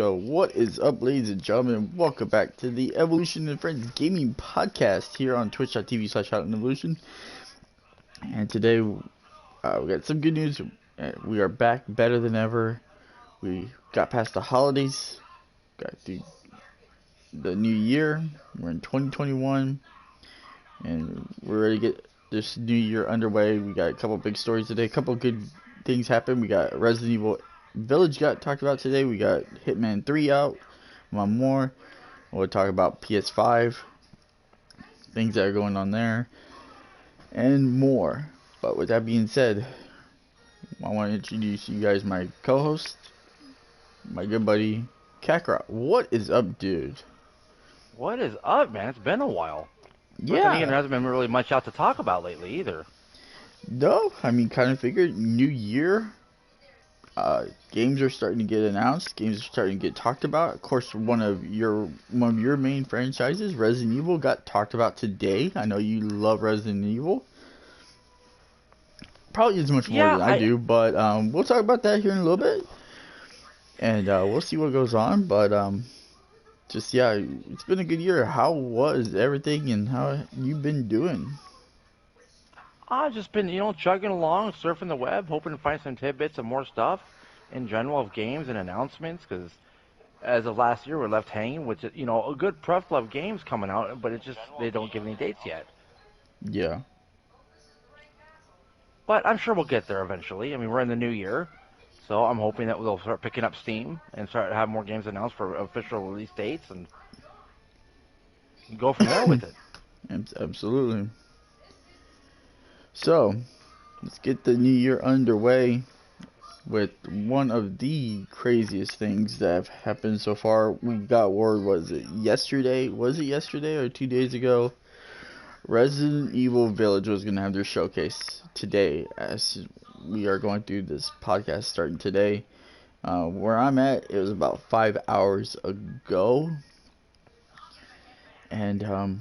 go. What is up, ladies and gentlemen? Welcome back to the Evolution and Friends Gaming Podcast here on twitch.tv/HOWTONEVOLUTION. And today, we got some good news. We are back better than ever. We got past the holidays, got through the new year. We're in 2021, and we're ready to get this new year underway. We got a couple big stories today. A couple good things happened. We got Resident Evil Village got talked about today. We got Hitman 3 out. One more. We'll talk about PS5, things that are going on there, and more. But with that being said, I want to introduce you guys my co-host, my good buddy Kakarot. What is up, dude? What is up, man? It's been a while. Yeah. There hasn't been really much out to talk about lately either. No, I mean, kind of figured new year. Games are starting to get announced. Games are starting to get talked about. Of course, one of your main franchises, Resident Evil, got talked about today. I know you love Resident Evil. Probably as much more than I do, but we'll talk about that here in a little bit, and we'll see what goes on. But just yeah, it's been a good year. How was everything, and how you been doing? I've just been, chugging along, surfing the web, hoping to find some tidbits of more stuff in general of games and announcements, because as of last year, we're left hanging with, a good plethora of games coming out, but they don't give any dates yet. Yeah. But I'm sure we'll get there eventually. I mean, we're in the new year, so I'm hoping that we'll start picking up steam and start to have more games announced for official release dates and go from there with it. Absolutely. So, let's get the new year underway with one of the craziest things that have happened so far. We got word, was it yesterday or 2 days ago? Resident Evil Village was going to have their showcase today, as we are going through this podcast starting today. Where I'm at, it was about 5 hours ago. And,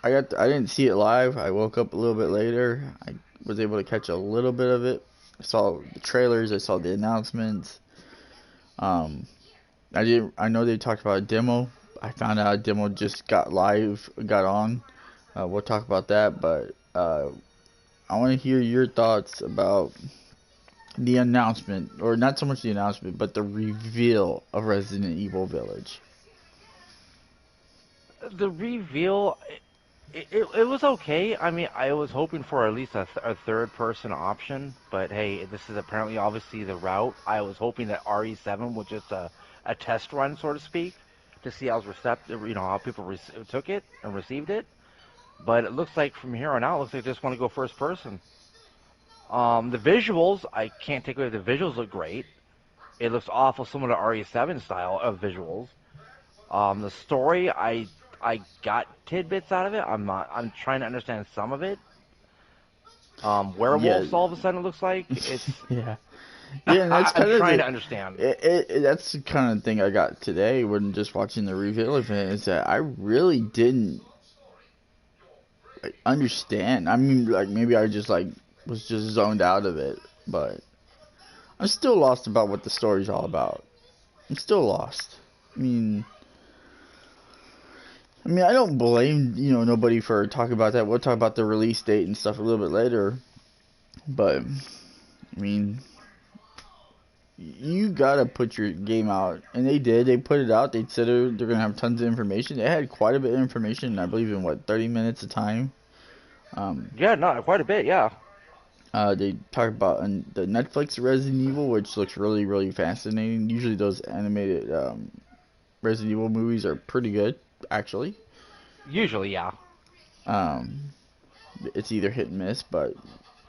I didn't see it live. I woke up a little bit later. I was able to catch a little bit of it. I saw the trailers. I saw the announcements. I know they talked about a demo. I found out a demo just got on. We'll talk about that, but I want to hear your thoughts about the announcement, or not so much the announcement, but the reveal of Resident Evil Village. The reveal, it was okay. I mean, I was hoping for at least a third-person option, but hey, this is apparently obviously the route. I was hoping that RE7 was just a test run, so to speak, to see how receptive, how people took it and received it. But it looks like from here on out, it looks like they just want to go first person. The visuals, I can't take away. The visuals look great. It looks awful similar to RE7 style of visuals. The story, I got tidbits out of it. I'm trying to understand some of it. Werewolves, all of a sudden, it looks like it's. Yeah, and that's kind I'm trying to understand. That's the kind of thing I got today when just watching the reveal event, is that I really didn't understand. I mean, maybe I just was just zoned out of it, but I'm still lost about what the story's all about. I'm still lost. I mean, I don't blame, nobody for talking about that. We'll talk about the release date and stuff a little bit later. But, I mean, you gotta put your game out. And they did. They put it out. They said they're gonna have tons of information. They had quite a bit of information, I believe, in 30 minutes of time. Yeah, no, quite a bit, yeah. They talked about the Netflix Resident Evil, which looks really, really fascinating. Usually those animated Resident Evil movies are pretty good, actually. Usually, yeah. It's either hit and miss, but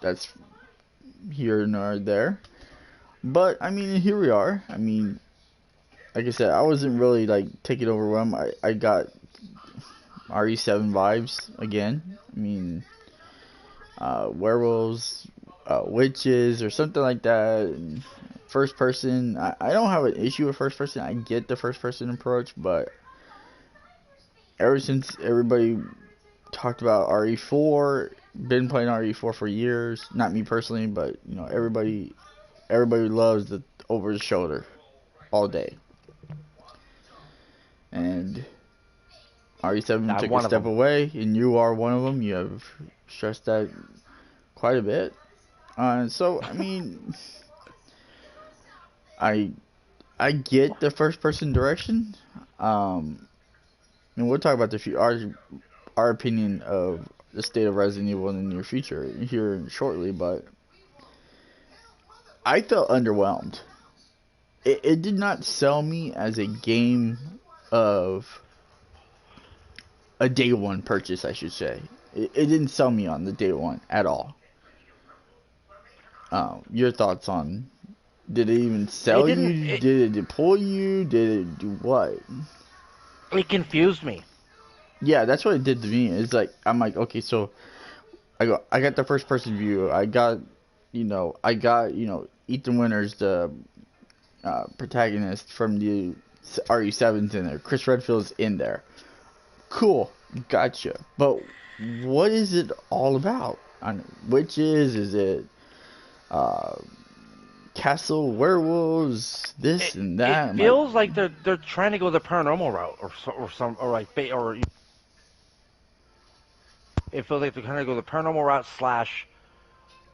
that's here nor there. But I mean, here we are. I mean, like I said, I wasn't really taken overwhelmed. I got RE7 vibes again. I mean, werewolves, witches, or something like that. And first person, I don't have an issue with first person. I get the first person approach, but ever since everybody talked about RE4, been playing RE4 for years. Not me personally, but everybody loves the over the shoulder. all day. And RE7 I'm took a one of step them. away, and you are one of them. You have stressed that quite a bit. So I mean, I I get the first person direction. And we'll talk about our opinion of the state of Resident Evil in the near future here shortly. But I felt underwhelmed. It did not sell me as a game of a day one purchase, I should say. It didn't sell me on the day one at all. Your thoughts on, did it even It sell didn't. you? Did it deploy you? Did it do what? It confused me. Yeah, that's what it did to me. It's like, I'm like, okay, so I got the first person view. I got Ethan Winters, the protagonist from the RE7's in there. Chris Redfield's in there. Cool, gotcha. But what is it all about? Witches? Is it uh, castle werewolves? This and It that. I'm like, feels like they're trying to go the paranormal route, or like it feels like they're trying to go the paranormal route slash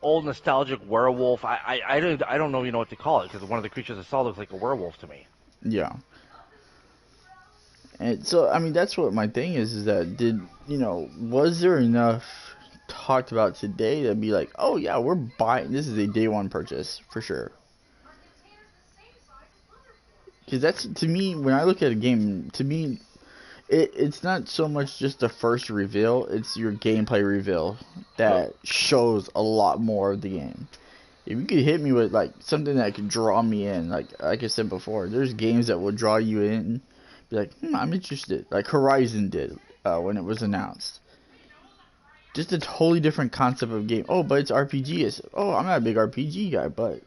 old nostalgic werewolf. I don't know what to call it, because one of the creatures I saw looks like a werewolf to me. yeah. And so, I mean, that's what my thing is that was there enough talked about today to be like, oh yeah, we're buying, this is a day one purchase for sure. Because that's, to me, when I look at a game, to me, it's not so much just the first reveal, it's your gameplay reveal that shows a lot more of the game. If you could hit me with like something that could draw me in, like I said before, there's games that will draw you in. Be like, I'm interested. Like Horizon did when it was announced. Just a totally different concept of game. Oh, but it's RPG. I'm not a big RPG guy, but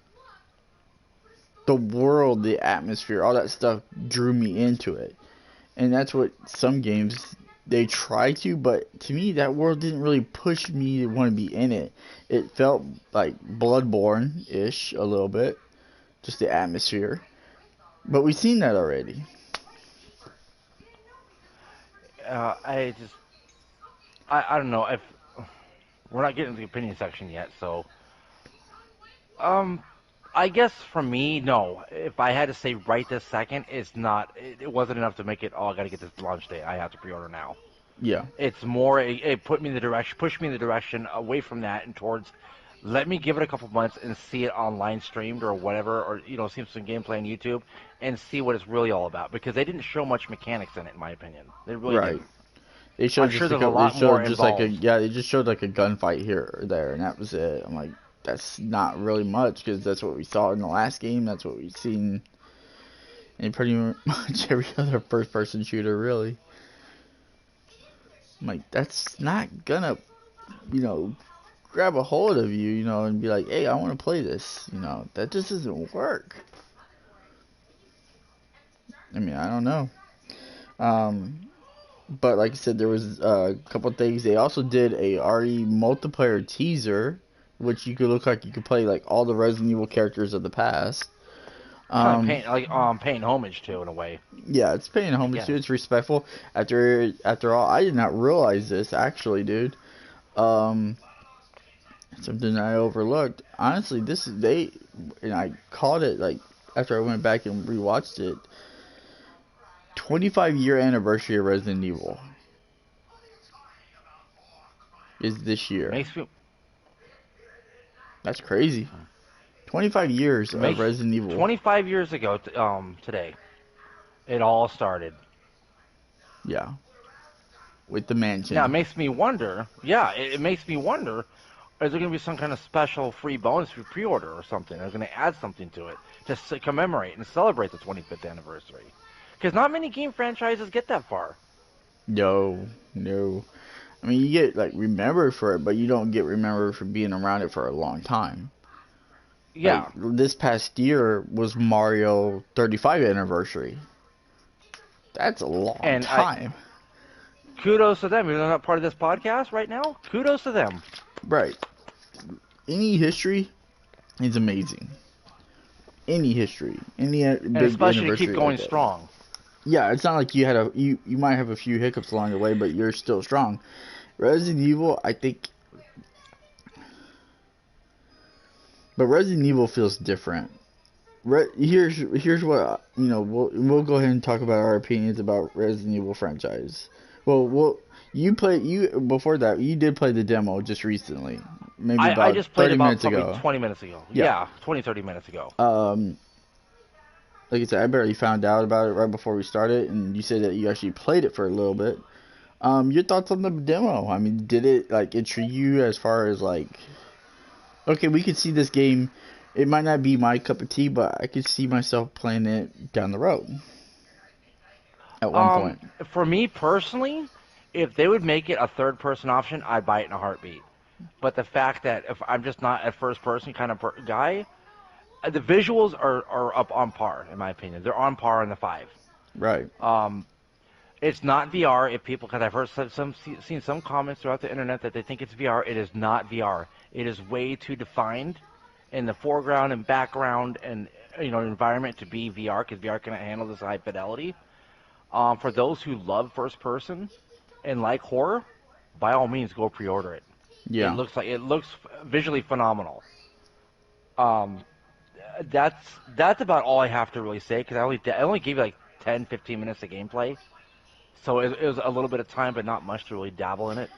the world, the atmosphere, all that stuff drew me into it. And that's what some games they try to, but to me that world didn't really push me to want to be in it. It felt like Bloodborne-ish a little bit, just the atmosphere. But we've seen that already. I don't know if we're not getting to the opinion section yet, so I guess for me, no. If I had to say right this second, it wasn't enough to make it. Oh, I got to get this launch date. I have to pre-order now. Yeah. It's more it pushed me in the direction away from that and towards. Let me give it a couple months and see it online streamed or whatever, or see some gameplay on YouTube and see what it's really all about, because they didn't show much mechanics in it, in my opinion. They really Right. didn't. They showed I'm just sure like there's a lot more involved. they just showed like a gunfight here or there, and that was it. I'm like, that's not really much, because that's what we saw in the last game. That's what we've seen in pretty much every other first-person shooter, really. I'm like, that's not gonna, grab a hold of you, and be like, hey, I want to play this. That just doesn't work. I mean, I don't know. But like I said, there was a couple things. They also did a RE multiplayer teaser, which you could look like you could play like all the Resident Evil characters of the past. Kind of paying homage to, in a way. Yeah, it's paying homage to. It's respectful. After all, I did not realize this actually, dude. Something I overlooked. Honestly, and I caught it like after I went back and rewatched it. 25-year anniversary of Resident Evil is this year. That's crazy. 25 years of Resident Evil. 25 years ago today, it all started. Yeah. With the mansion. Now, it makes me wonder. Yeah, it makes me wonder, is there going to be some kind of special free bonus for pre-order or something? They're going to add something to it to commemorate and celebrate the 25th anniversary. Because not many game franchises get that far. No. I mean, you get like remembered for it, but you don't get remembered for being around it for a long time. Yeah. Like, this past year was Mario 35th anniversary. That's a long time. Kudos to them. Even though they're not part of this podcast right now, kudos to them. Right. Any history is amazing. any history, any And big especially to keep anniversary like going that. strong. Yeah, it's not like you might have a few hiccups along the way, but you're still strong. Resident Evil, I think, but Resident Evil feels different. Here's what we'll go ahead and talk about our opinions about Resident Evil franchise. Well, you before that you did play the demo just recently, maybe I about just played 30 about minutes probably ago. 20 minutes ago. Yeah. Yeah, 20, 30 minutes ago. Like I said, I barely found out about it right before we started, and you said that you actually played it for a little bit. Your thoughts on the demo? I mean, did it like intrigue you as far as like, okay, we could see this game. It might not be my cup of tea, but I could see myself playing it down the road at one point. For me personally, if they would make it a third-person option, I'd buy it in a heartbeat. But the fact that if I'm just not a first-person kind of guy, the visuals are up on par, in my opinion. They're on par in the 5. Right. It's not VR. If people, because I've heard seen some comments throughout the internet that they think it's VR. It is not VR. It is way too defined in the foreground and background and environment to be VR, because VR cannot handle this high fidelity. For those who love first person and like horror, by all means go pre-order it. Yeah. It looks visually phenomenal. That's about all I have to really say, because I only gave you like 10, 15 minutes of gameplay, so it was a little bit of time, but not much to really dabble in it.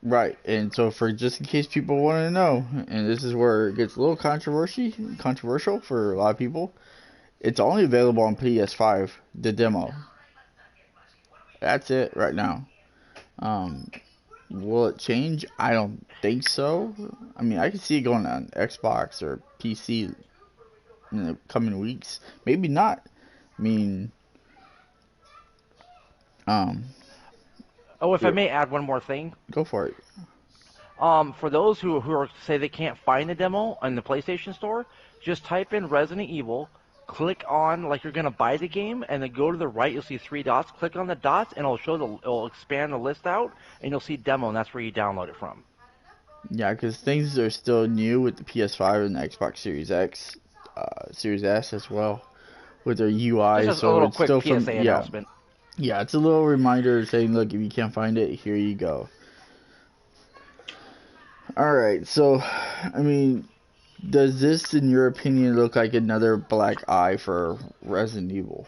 Right. And so for just in case people want to know, and this is where it gets a little controversial for a lot of people, it's only available on PS5, the demo. That's it right now. Will it change? I don't think so. I mean, I can see it going on Xbox or PC in the coming weeks. Maybe not. I mean, Oh, if I yeah, may add one more thing. go for it. For those who say they can't find the demo on the PlayStation Store, just type in Resident Evil, click on like you're gonna buy the game, and then go to the right. You'll see 3 dots. Click on the dots, and it'll expand the list out, and you'll see demo, and that's where you download it from. Yeah, because things are still new with the PS5 and the Xbox Series X, Series S as well, with their UI. Just a So little it's quick still PSA announcement. Yeah, it's a little reminder saying, look, if you can't find it, here you go. Alright, so, I mean, does this, in your opinion, look like another black eye for Resident Evil?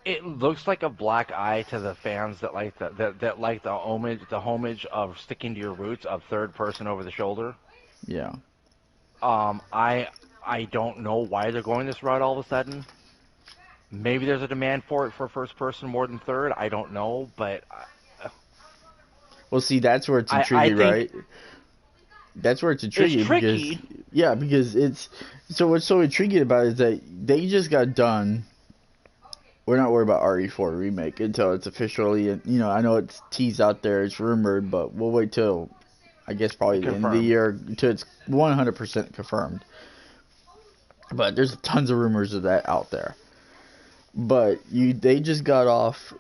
It looks like a black eye to the fans that like the homage of sticking to your roots of third person over the shoulder. Yeah. I don't know why they're going this route all of a sudden. Maybe there's a demand for it for first person more than third. I don't know, but Well, see, that's where it's intriguing, right? That's where it's intriguing. It's tricky. Because it's... So what's so intriguing about it is that they just got done... We're not worried about RE4 Remake until it's officially... I know it's teased out there, it's rumored, but we'll wait till... I guess probably the end of the year until it's 100% confirmed. But there's tons of rumors of that out there. But they just got off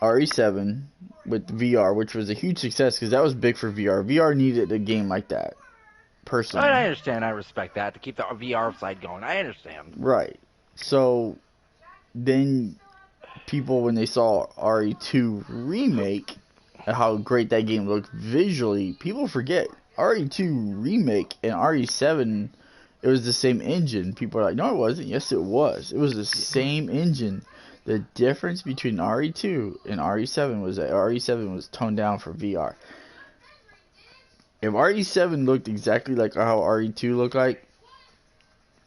RE7 with VR, which was a huge success because that was big for VR. VR needed a game like that, personally. I understand. I respect that, to keep the VR side going. I understand. Right. So then people, when they saw RE2 Remake and how great that game looked visually, people forget RE2 Remake and RE7, it was the same engine. People are like, no, it wasn't. Yes, it was. It was the same engine. The difference between RE2 and RE7 was that RE7 was toned down for VR. If RE7 looked exactly like how RE2 looked like,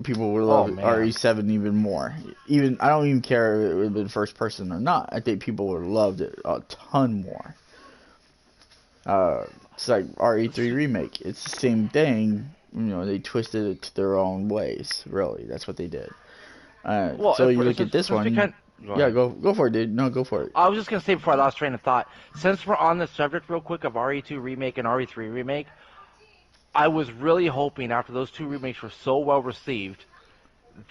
people would love RE7 even more. I don't even care if it would have been first person or not. I think people would have loved it a ton more. It's like RE3 Remake. It's the same thing. They twisted it to their own ways. Really, that's what they did. So you look at this one. Go for it, dude. No, go for it. I was just gonna say before I lost train of thought. Since we're on the subject, real quick, of RE2 Remake and RE3 Remake, I was really hoping after those 2 remakes were so well received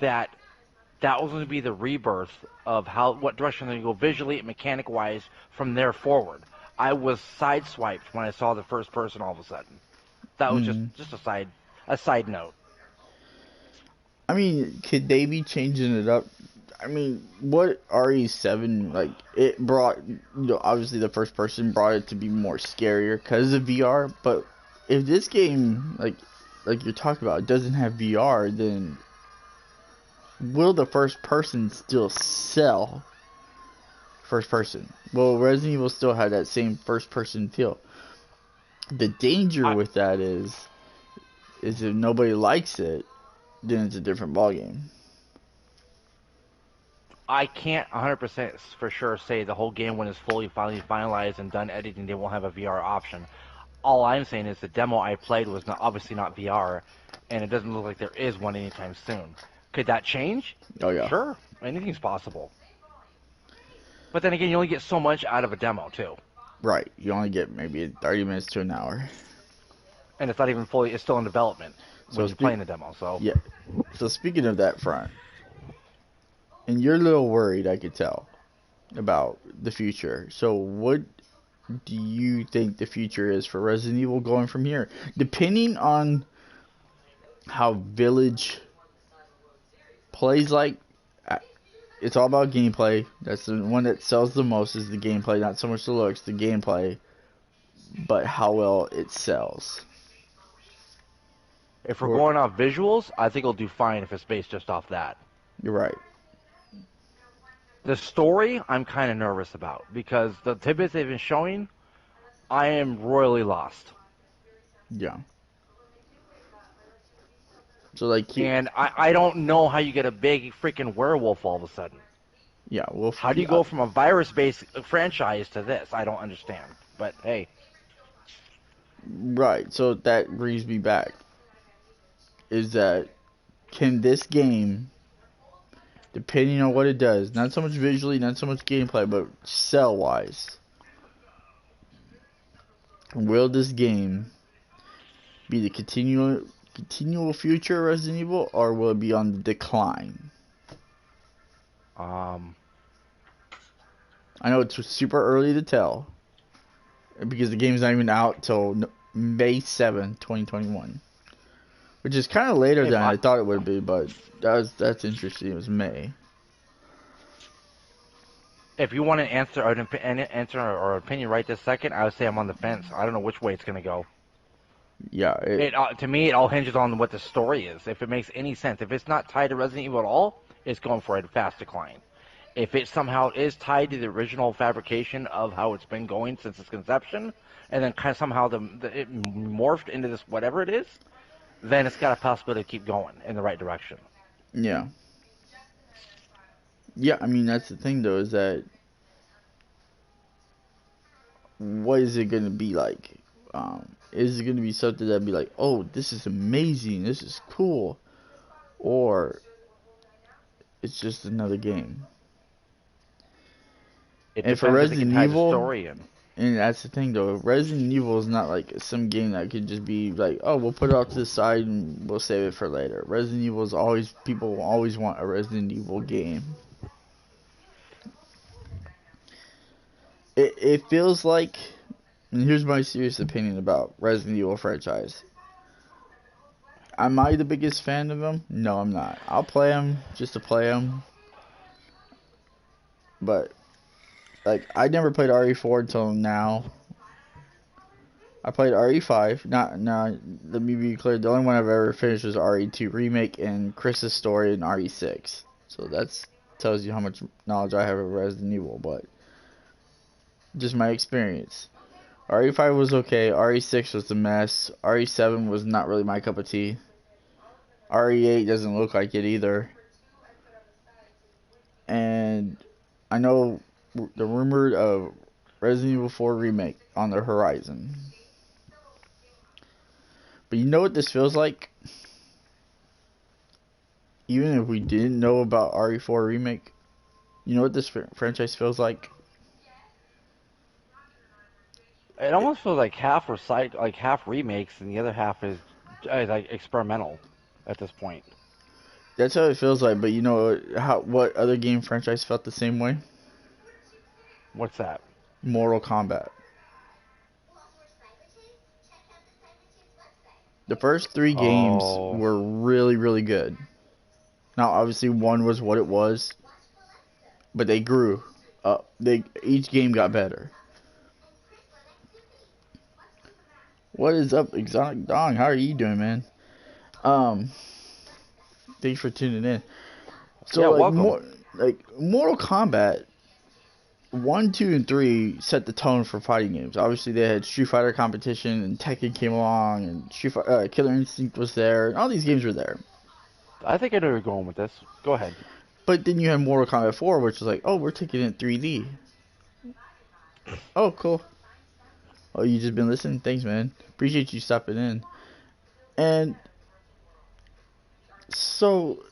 that was going to be the rebirth of what direction they're going to go visually and mechanic wise from there forward. I was sideswiped when I saw the first person all of a sudden. That was Mm. just a side note. I mean, could they be changing it up? I mean, what RE7, like, it brought, obviously the first person brought it to be more scarier because of VR, but if this game, like you're talking about, doesn't have VR, then will the first person still sell first person? Will Resident Evil still have that same first person feel? The danger I with that is if nobody likes it, then it's a different ballgame. I can't 100% for sure say the whole game when it's finally finalized and done editing, they won't have a VR option. All I'm saying is the demo I played was obviously not VR, and it doesn't look like there is one anytime soon. Could that change? Oh yeah, Sure, anything's possible. But then again, you only get so much out of a demo too, right. You only get maybe 30 minutes to an hour. and it's not even fully. It's still in development So when you're playing the demo. So yeah. So speaking of that front, and you're a little worried, I could tell, about the future. So what do you think the future is for Resident Evil going from here? Depending on how Village plays, like, it's all about gameplay. That's the one that sells the most, is the gameplay, not so much the looks, the gameplay, but how well it sells. if we're Or, going off visuals, I think it'll do fine if it's based just off that. you're right. The story, I'm kind of nervous about because the tidbits they've been showing, I am royally lost. Yeah. So like, And I don't know how you get a big freaking werewolf all of a sudden. yeah, we'll How do you go from a virus-based franchise to this? I don't understand. But hey, right. So that brings me back. Is that, can this game, depending on what it does, not so much visually, not so much gameplay, but sell wise, will this game be the continual future of Resident Evil, or will it be on the decline? um, I know it's super early to tell because the game's not even out till May 7th, 2021, which is kind of later if than I I thought it would be, but that's interesting. It was May. if you want to answer or opinion right this second, I would say I'm on the fence. I don't know which way it's gonna go. Yeah, It to me, it all hinges on what the story is. If it makes any sense, if it's not tied to Resident Evil at all, it's going for a fast decline. If it somehow is tied to the original fabrication of how it's been going since its conception, and then kind of somehow it morphed into this whatever it is, then it's got a possibility to keep going in the right direction. yeah, yeah. I mean, that's the thing though, is that what is it gonna be like? Is it gonna be something that'd be like, oh, this is amazing, this is cool, or it's just another game? It And for depends if they can Resident tie the Evil, story in. and that's the thing though, Resident Evil is not like some game that could just be like, oh, we'll put it off to the side and we'll save it for later. Resident Evil is always, people will always want a Resident Evil game. It feels like, and here's my serious opinion about Resident Evil franchise. Am I the biggest fan of them? No, I'm not. I'll play them just to play them. But, like, I never played RE4 until now. I played RE5. Let me be clear. The only one I've ever finished was RE2 Remake and Chris's story in RE6. So that tells you how much knowledge I have of Resident Evil. But, just my experience. RE5 was okay. RE6 was a mess. RE7 was not really my cup of tea. RE8 doesn't look like it either. And I know the rumored of Resident Evil 4 remake on the horizon. But you know what this feels like? Even if we didn't know about RE4 remake, you know what this franchise feels like? It almost feels like half remakes, and the other half is like experimental at this point. That's how it feels like. But you know what other game franchise felt the same way? What's that? Mortal Kombat. The first 3 games Oh, were really, really good. Now, obviously, 1 was what it was, but they grew up. Each game got better. What is up, Exotic Dong? How are you doing, man? Um, thanks for tuning in. yeah, So, welcome. like Mortal Kombat 1, 2, and 3 set the tone for fighting games. Obviously, they had Street Fighter competition, and Tekken came along, and Killer Instinct was there, and all these games were there. I think I know where you're going with this. Go ahead. But then you had Mortal Kombat 4, which was like, oh, we're taking it 3D. Oh, cool. Oh, you just been listening? Thanks, man. Appreciate you stopping in. And so,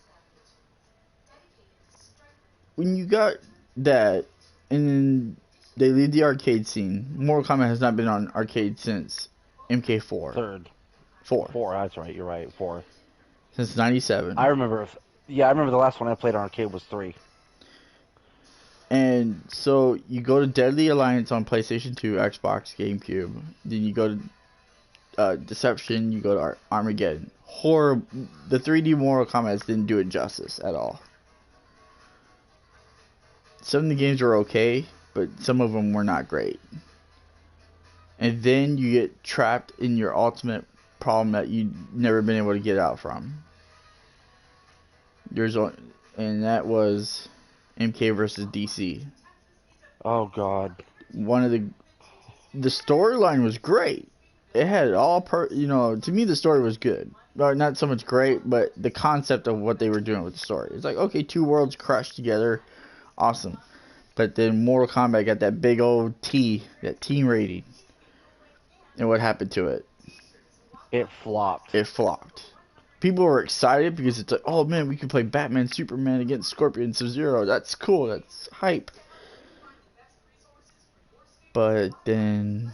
when you got that, and then they leave the arcade scene, Mortal Kombat has not been on arcade since MK4. Third. 4. Four, that's right, you're right. Four. Since 97. I remember. Yeah, I remember the last one I played on arcade was 3. And so you go to Deadly Alliance on PlayStation 2, Xbox, GameCube. Then you go to Deception, you go to Armageddon. Horror. The 3D Mortal Kombat didn't do it justice at all. Some of the games were okay, but some of them were not great. And then you get trapped in your ultimate problem that you've never been able to get out from. And that was MK versus DC. Oh God. One of the storyline was great. It had to me the story was good. Or not so much great, but the concept of what they were doing with the story. It's like, okay, 2 worlds crashed together. Awesome. But then Mortal Kombat got that big old T, that team rating. And what happened to it? It flopped. It flopped. People were excited because it's like, oh man, we can play Batman, Superman against Scorpion, Sub-Zero. That's cool. That's hype. But then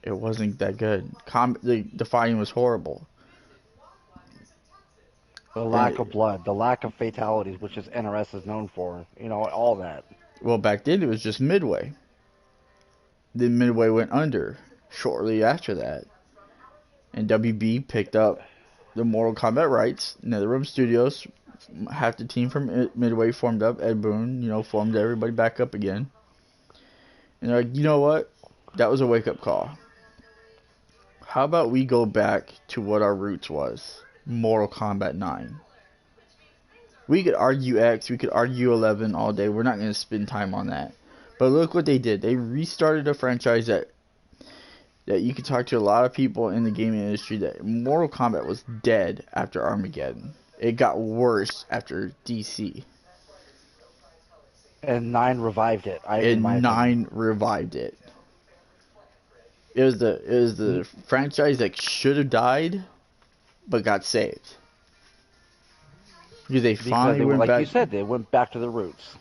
it wasn't that good. The fighting was horrible. The lack of blood, the lack of fatalities, which is NRS is known for. You know, all that. Well, back then it was just Midway. Then Midway went under shortly after that. And WB picked up the Mortal Kombat rights. NetherRealm Studios, half the team from Midway formed up. Ed Boon, formed everybody back up again. And they're like, you know what? That was a wake-up call. How about we go back to what our roots was? Mortal Kombat 9. We could argue X, we could argue 11 all day. We're not going to spend time on that. But look what they did. They restarted a franchise that you could talk to a lot of people in the gaming industry that Mortal Kombat was dead after Armageddon. It got worse after DC. And 9 revived it. And 9 revived it. It was the franchise that should have died, but got saved. Because they finally went back. Like you said, they went back to the roots.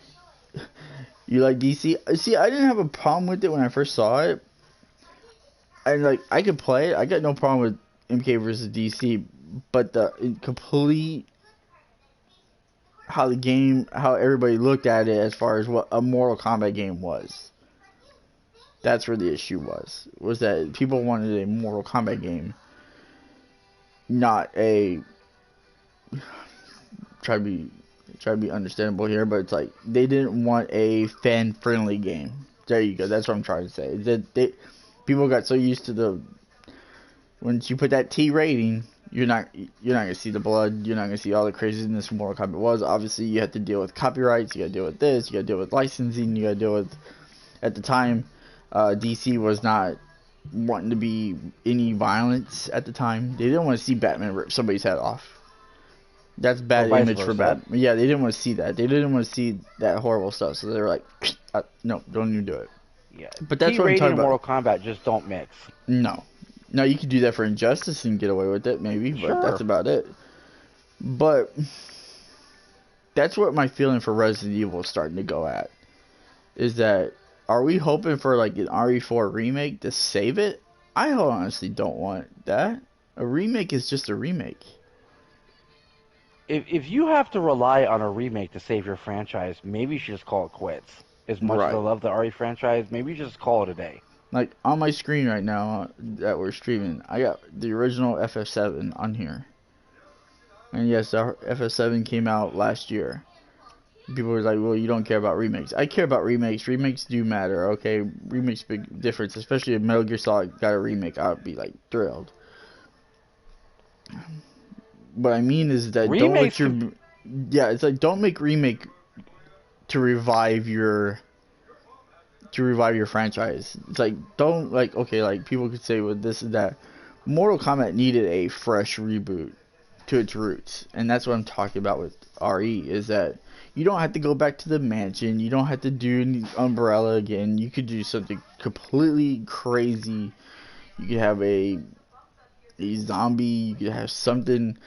You like DC? See, I didn't have a problem with it when I first saw it. And I could play it. I got no problem with MK versus DC, but the complete how everybody looked at it as far as what a Mortal Kombat game was. That's where the issue was that people wanted a Mortal Kombat game, not a try to be understandable here, but it's like they didn't want a fan-friendly game. There you go. That's what I'm trying to say. People got so used to once you put that T rating, you're not gonna see the blood. You're not gonna see all the craziness Mortal Kombat was. Obviously, you have to deal with copyrights. You got to deal with this. You got to deal with licensing. You got to deal with at the time. DC was not wanting to be any violence at the time. They didn't want to see Batman rip somebody's head off. That's bad image for Batman. Yeah, they didn't want to see that. They didn't want to see that horrible stuff. So they were like, no, don't even do it. Yeah, but that's what I'm talking about. Mortal Kombat just don't mix. No, you could do that for Injustice and get away with it, maybe, but sure. That's about it. But that's what my feeling for Resident Evil is starting to go at. Is that are we hoping for like an RE4 remake to save it? I honestly don't want that. A remake is just a remake. If you have to rely on a remake to save your franchise, maybe you should just call it quits. As much as I love the RE franchise, maybe you just call it a day. Like on my screen right now that we're streaming, I got the original FF7 on here. And yes, the FF7 came out last year. People were like, well, you don't care about remakes. I care about remakes. Remakes do matter, okay? Remakes big difference, especially if Metal Gear Solid got a remake. I'd be like thrilled. What I mean is that don't let your yeah, it's like don't make remake to revive your franchise. It's like don't like okay, like people could say well this and that. Mortal Kombat needed a fresh reboot to its roots, and that's what I'm talking about with RE is that you don't have to go back to the mansion, you don't have to do Umbrella again. You could do something completely crazy. You could have a zombie, you could have something.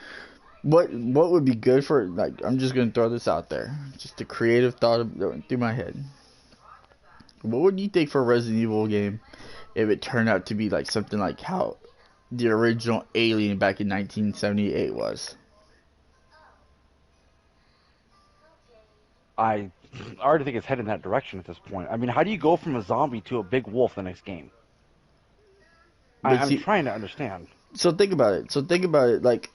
What would be good for like I'm just gonna throw this out there. Just a creative thought through my head. What would you think for a Resident Evil game if it turned out to be like something like how the original Alien back in 1978 was? I already think it's headed in that direction at this point. I mean, how do you go from a zombie to a big wolf the next game? I'm trying to understand. So think about it. Like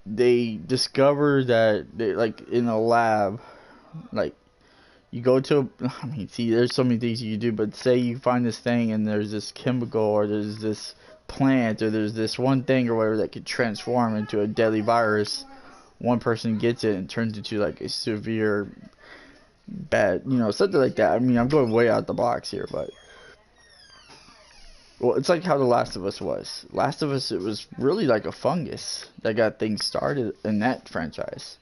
they discover that they like in a lab, like you go to. I mean, see, there's so many things you can do, but say you find this thing and there's this chemical or there's this plant or there's this one thing or whatever that could transform into a deadly virus. One person gets it and turns into like a severe bad, something like that. I mean, I'm going way out the box here, but well, it's like how The Last of Us was. Last of Us, it was really like a fungus that got things started in that franchise,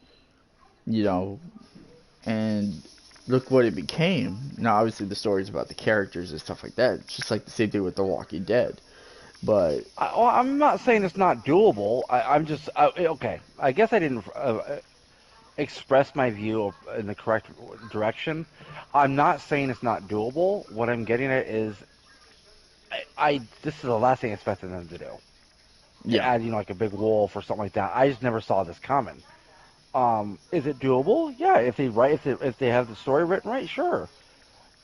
and look what it became. Now, obviously, the story's about the characters and stuff like that. It's just like the same thing with The Walking Dead. But I'm not saying it's not doable. I'm just okay. I guess I didn't express my view in the correct direction. I'm not saying it's not doable. What I'm getting at is, this is the last thing I expected them to do. Yeah, Add like a big wolf or something like that. I just never saw this coming. Is it doable? Yeah, if they have the story written right, sure.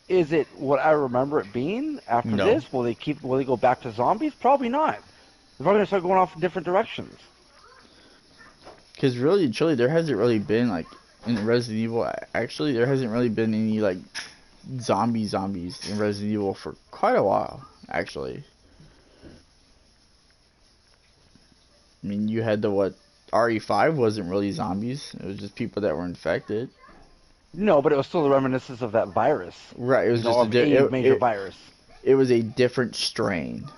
Is it what I remember it being after no, this? Will they go back to zombies? Probably not. They're probably gonna start going off in different directions. because really, truly, there hasn't really been like in Resident Evil. Actually, there hasn't really been any like zombies in Resident Evil for quite a while. Actually, I mean, you had RE5 wasn't really zombies. It was just people that were infected. No, but it was still the reminiscence of that virus. Right. It was just a major virus. It was a different strain.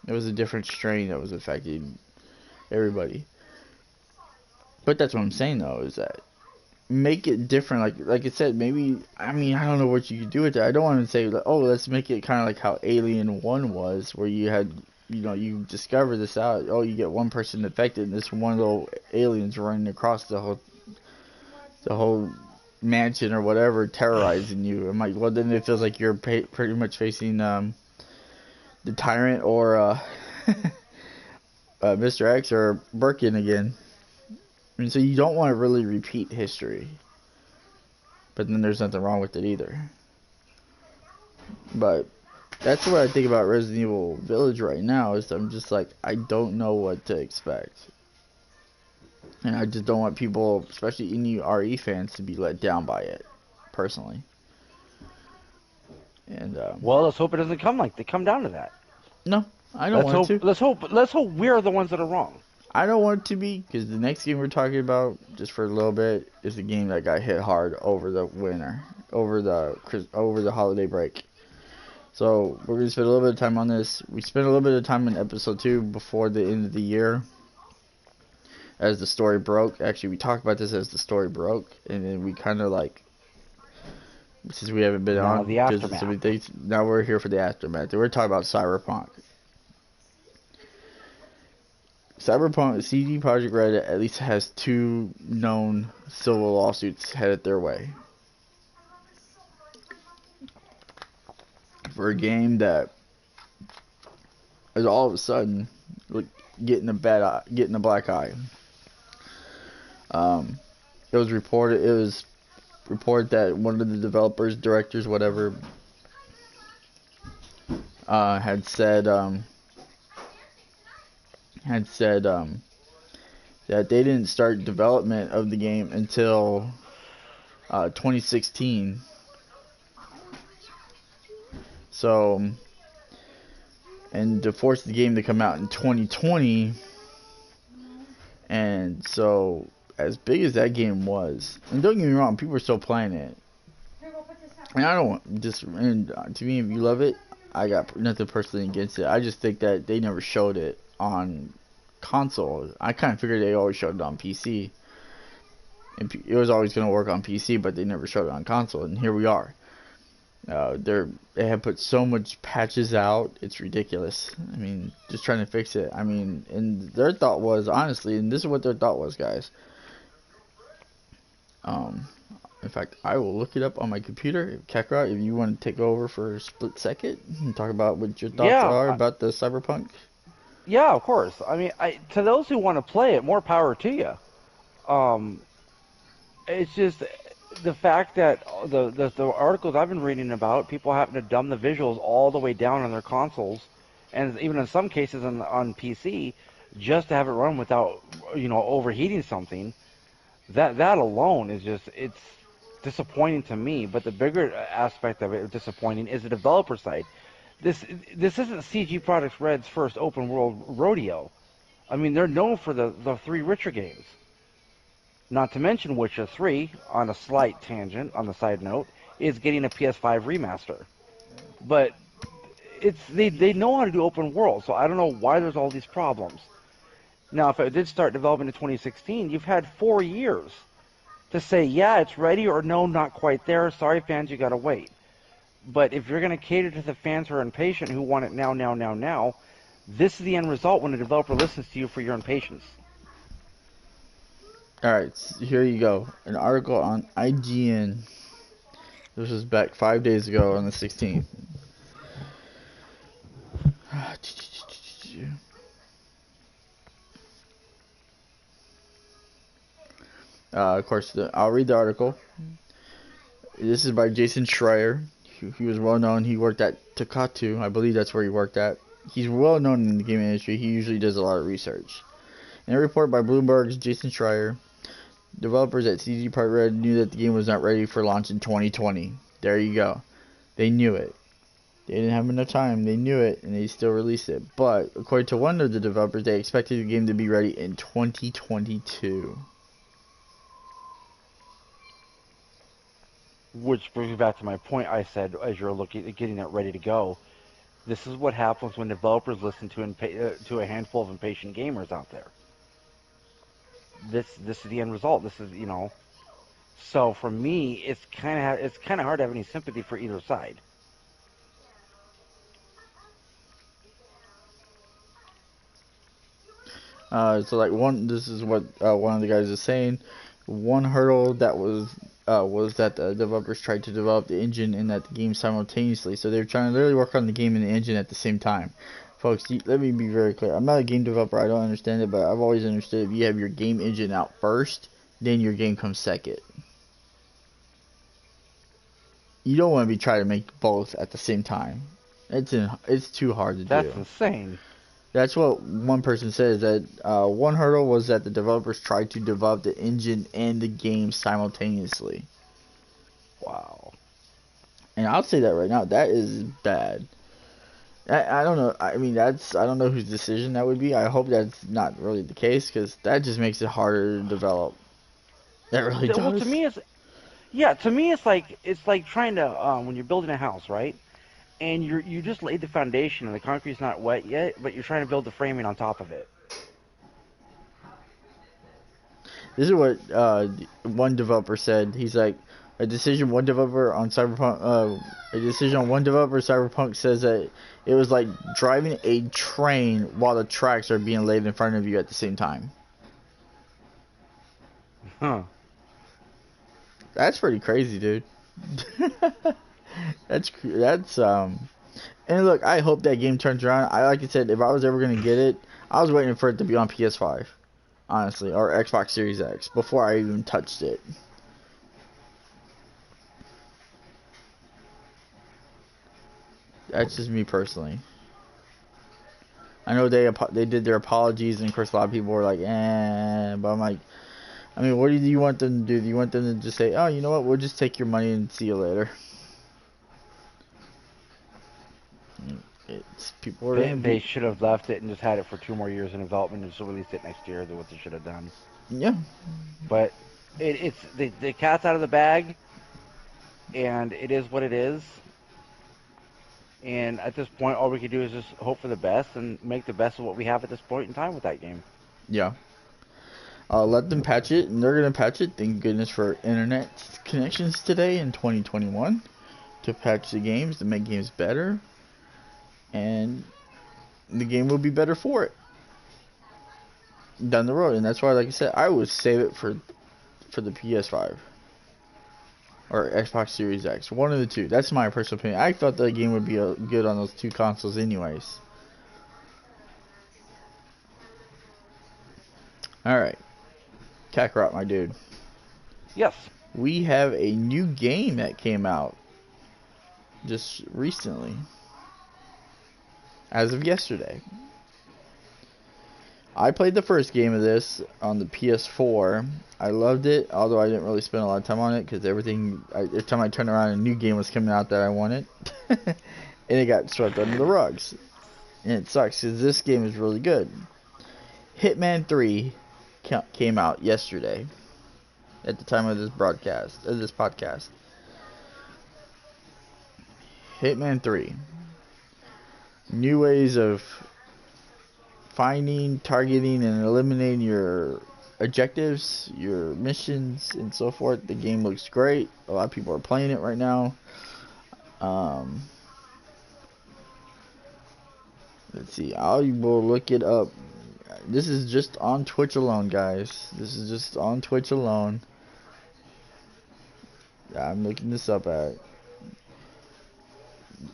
It was a different strain that was affecting everybody. But that's what I'm saying though, is that make it different. Like I said, maybe I don't know what you could do with it. I don't want to say like, oh, let's make it kind of like how Alien 1 was, where you had you discover this out. Oh, you get one person infected, and this one little alien's running across the whole mansion or whatever, terrorizing you. I'm like, well, then it feels like you're pretty much facing the Tyrant or Mr. X or Birkin again. I mean, so you don't want to really repeat history, but then there's nothing wrong with it either. But that's what I think about Resident Evil Village right now. Is I'm just like, I don't know what to expect. And I just don't want people, especially any RE fans, to be let down by it, personally. And well, let's hope it doesn't come down to that. No, I don't want it to. Let's hope we're the ones that are wrong. I don't want it to be, because the next game we're talking about, just for a little bit, is the game that got hit hard over the winter, over the holiday break. So we're gonna spend a little bit of time on this. We spent a little bit of time in episode 2 before the end of the year, as the story broke. Actually, we talked about this as the story broke, and then we kind of like, since we haven't been on the aftermath. Now we're here for the aftermath. We're talking about Cyberpunk. CD Projekt Red at least has 2 known civil lawsuits headed their way for a game that is all of a sudden getting a black eye. It was reported that one of the developers, directors, whatever, had said that they didn't start development of the game until 2016. So, and to force the game to come out in 2020, and so as big as that game was, and don't get me wrong, people are still playing it. And I don't just, and to me, if you love it, I got nothing personally against it. I just think that they never showed it on console. I kind of figured they always showed it on PC. And it was always going to work on PC, but they never showed it on console. And here we are. They have put so much patches out, it's ridiculous. I mean, just trying to fix it. I mean, and their thought was, honestly, and this is what their thought was, guys. In fact, I will look it up on my computer. Kakarot, if you want to take over for a split second and talk about what your thoughts are about the Cyberpunk. Yeah, of course. I mean, to those who want to play it, more power to you. It's just the fact that the articles I've been reading about, people having to dumb the visuals all the way down on their consoles, and even in some cases on PC, just to have it run without, overheating something. That alone is just, it's disappointing to me. But the bigger aspect of it disappointing is the developer side. This isn't CG Products Red's first open world rodeo. I mean, they're known for the 3 Witcher games. Not to mention Witcher 3, on a slight tangent, on the side note, is getting a PS5 remaster. But they know how to do open world, so I don't know why there's all these problems. Now, if it did start development in 2016, you've had 4 years to say, yeah, it's ready, or no, not quite there. Sorry, fans, you gotta wait. But if you're going to cater to the fans who are impatient, who want it now, this is the end result when a developer listens to you for your impatience. Alright, so here you go. An article on IGN. This was back 5 days ago on the 16th. Of course, I'll read the article. This is by Jason Schreier. He was well known. He worked at Takatu. I believe that's where he worked at. He's well known in the game industry. He usually does a lot of research. In a report by Bloomberg's Jason Schreier, developers at CG Projekt Red knew that the game was not ready for launch in 2020. There you go. They knew it. They didn't have enough time. They knew it, and they still released it. But according to one of the developers, they expected the game to be ready in 2022. Which brings me back to my point I said as you're looking at getting it ready to go. This is what happens when developers listen to a handful of impatient gamers out there. This is the end result. This is, So for me, it's kind of hard to have any sympathy for either side. So like this is what one of the guys is saying. One hurdle that was that the developers tried to develop the engine and that the game simultaneously. So they're trying to literally work on the game and the engine at the same time. Folks, let me be very clear. I'm not a game developer. I don't understand it, but I've always understood if you have your game engine out first, then your game comes second. You don't want to be trying to make both at the same time. It's too hard to do. That's insane. That's what one person says, that one hurdle was that the developers tried to develop the engine and the game simultaneously. Wow. And I'll say that right now, that is bad. I don't know. I mean, I don't know whose decision that would be. I hope that's not really the case, because that just makes it harder to develop. That really does. Well, to me, it's like trying to when you're building a house, right? And you just laid the foundation and the concrete's not wet yet, but you're trying to build the framing on top of it. This is what one developer said. He's like, a decision on one developer Cyberpunk says that it was like driving a train while the tracks are being laid in front of you at the same time. Huh. That's pretty crazy, dude. That's and look, I hope that game turns around. Like I said, if I was ever gonna get it, I was waiting for it to be on PS5, honestly, or Xbox Series X before I even touched it. That's just me personally. I know they did their apologies, and of course a lot of people were like, eh, but I'm like, I mean, what do you want them to do? Do you want them to just say, oh, you know what, we'll just take your money and see you later? It's people are They should have left it and just had it for 2 more years in development and just released it next year. That's what they should have done. yeah, But it's the cat's out of the bag, and it is what it is. And at this point, all we can do is just hope for the best and make the best of what we have at this point in time with that game. yeah. Let them patch it, and they're gonna patch it. Thank goodness for internet connections today in 2021 to patch the games to make games better, and the game will be better for it down the road. And that's why, like I said, I would save it for the PS5 or Xbox Series X, one of the two. That's my personal opinion. I thought the game would be good on those two consoles, anyways. All right, Kakarot, my dude. Yes. We have a new game that came out just recently, as of yesterday. I played the first game of this on the PS4. I loved it, although I didn't really spend a lot of time on it because every time I turned around, a new game was coming out that I wanted, and it got swept under the rugs. And it sucks because this game is really good. Hitman 3 came out yesterday at the time of this podcast. Hitman 3. New ways of finding, targeting, and eliminating your objectives, your missions, and so forth. The game looks great. A lot of people are playing it right now. Let's see. I will look it up. This is just on Twitch alone, guys. This is just on Twitch alone. I'm looking this up at.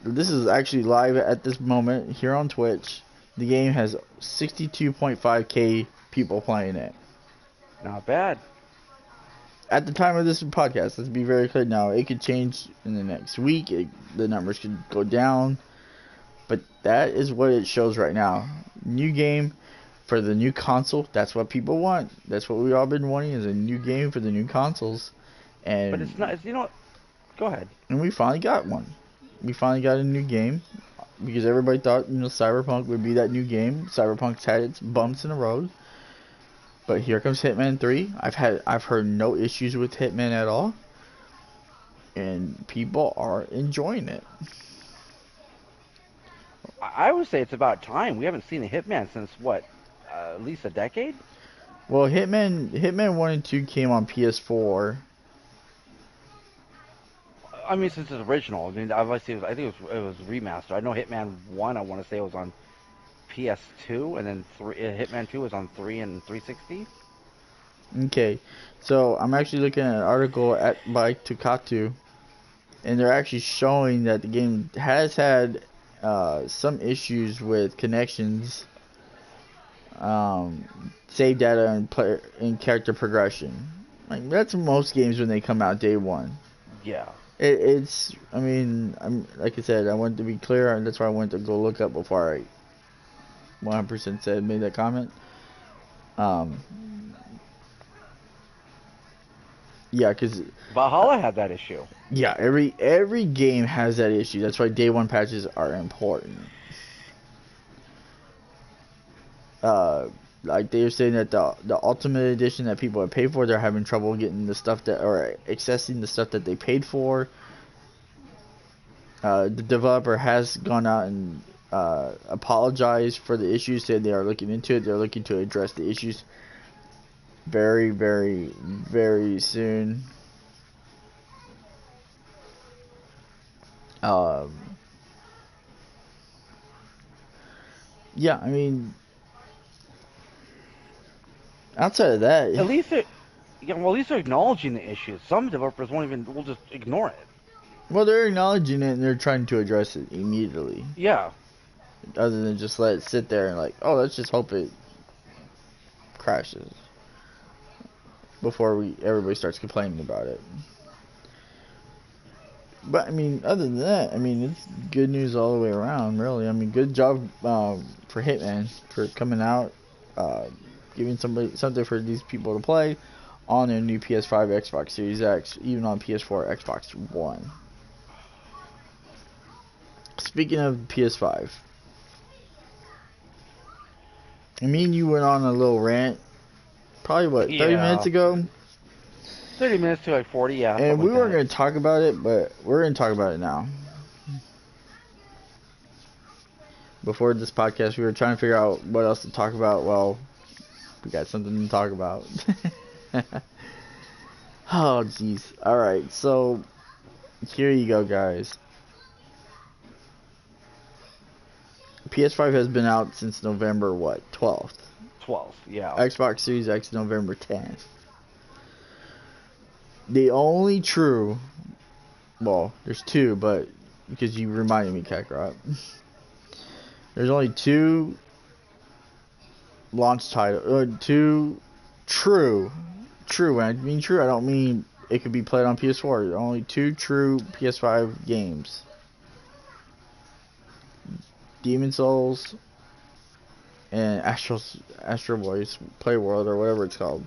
This is actually live at this moment here on Twitch. The game has 62.5k people playing it. Not bad. At the time of this podcast, let's be very clear now. It could change in the next week. The numbers could go down. But that is what it shows right now. New game for the new console. That's what people want. That's what we've all been wanting, is a new game for the new consoles. And But it's not. You know what? Go ahead. And we finally got one. We finally got a new game. Because everybody thought, Cyberpunk would be that new game. Cyberpunk's had its bumps in the road. But here comes Hitman 3. I've heard no issues with Hitman at all. And people are enjoying it. I would say it's about time. We haven't seen a Hitman since what? At least a decade? Well, Hitman 1 and 2 came on PS4. I mean, since it's original. I mean, obviously, I think it was remastered. I know Hitman 1, I want to say it was on PS2, and then Hitman 2 was on 3 and 360. Okay, so I'm actually looking at an article by Tukatu, and they're actually showing that the game has had some issues with connections, save data, and character progression. Like, that's most games when they come out day one. Yeah. It's, I mean, like I said, I wanted to be clear, and that's why I went to go look up before I 100% made that comment. Yeah, because Valhalla had that issue. Yeah, every game has that issue. That's why day one patches are important. Like they were saying that the Ultimate Edition that people have paid for, they're having trouble getting the stuff or accessing the stuff that they paid for. The developer has gone out and apologized for the issues, said they are looking into it. They're looking to address the issues very, very, very soon. Yeah, I mean, outside of that, At least at least they're acknowledging the issues. Some developers will just ignore it. Well, they're acknowledging it and they're trying to address it immediately. Yeah. Other than just let it sit there and like, oh, let's just hope it crashes before everybody starts complaining about it. But I mean, other than that, I mean, it's good news all the way around, really. I mean, good job for Hitman for coming out, uh, giving something for these people to play on their new PS5, Xbox Series X, even on PS4, Xbox One. Speaking of PS5, I mean, you went on a little rant, probably what, 30 minutes ago? 30 minutes to like 40, yeah. And we like weren't going to talk about it, but we're going to talk about it now. Before this podcast, we were trying to figure out what else to talk about. Well, we got something to talk about. Oh, jeez. Alright, so here you go, guys. PS5 has been out since November, what, 12th? 12th, yeah. Xbox Series X, November 10th. The only true, well, there's two, but because you reminded me, Kakarot. There's only two launch titles, two true. When I mean true, I don't mean it could be played on PS4. There are only two true PS5 games. Demon Souls and Astro Boy's Playworld, or whatever it's called.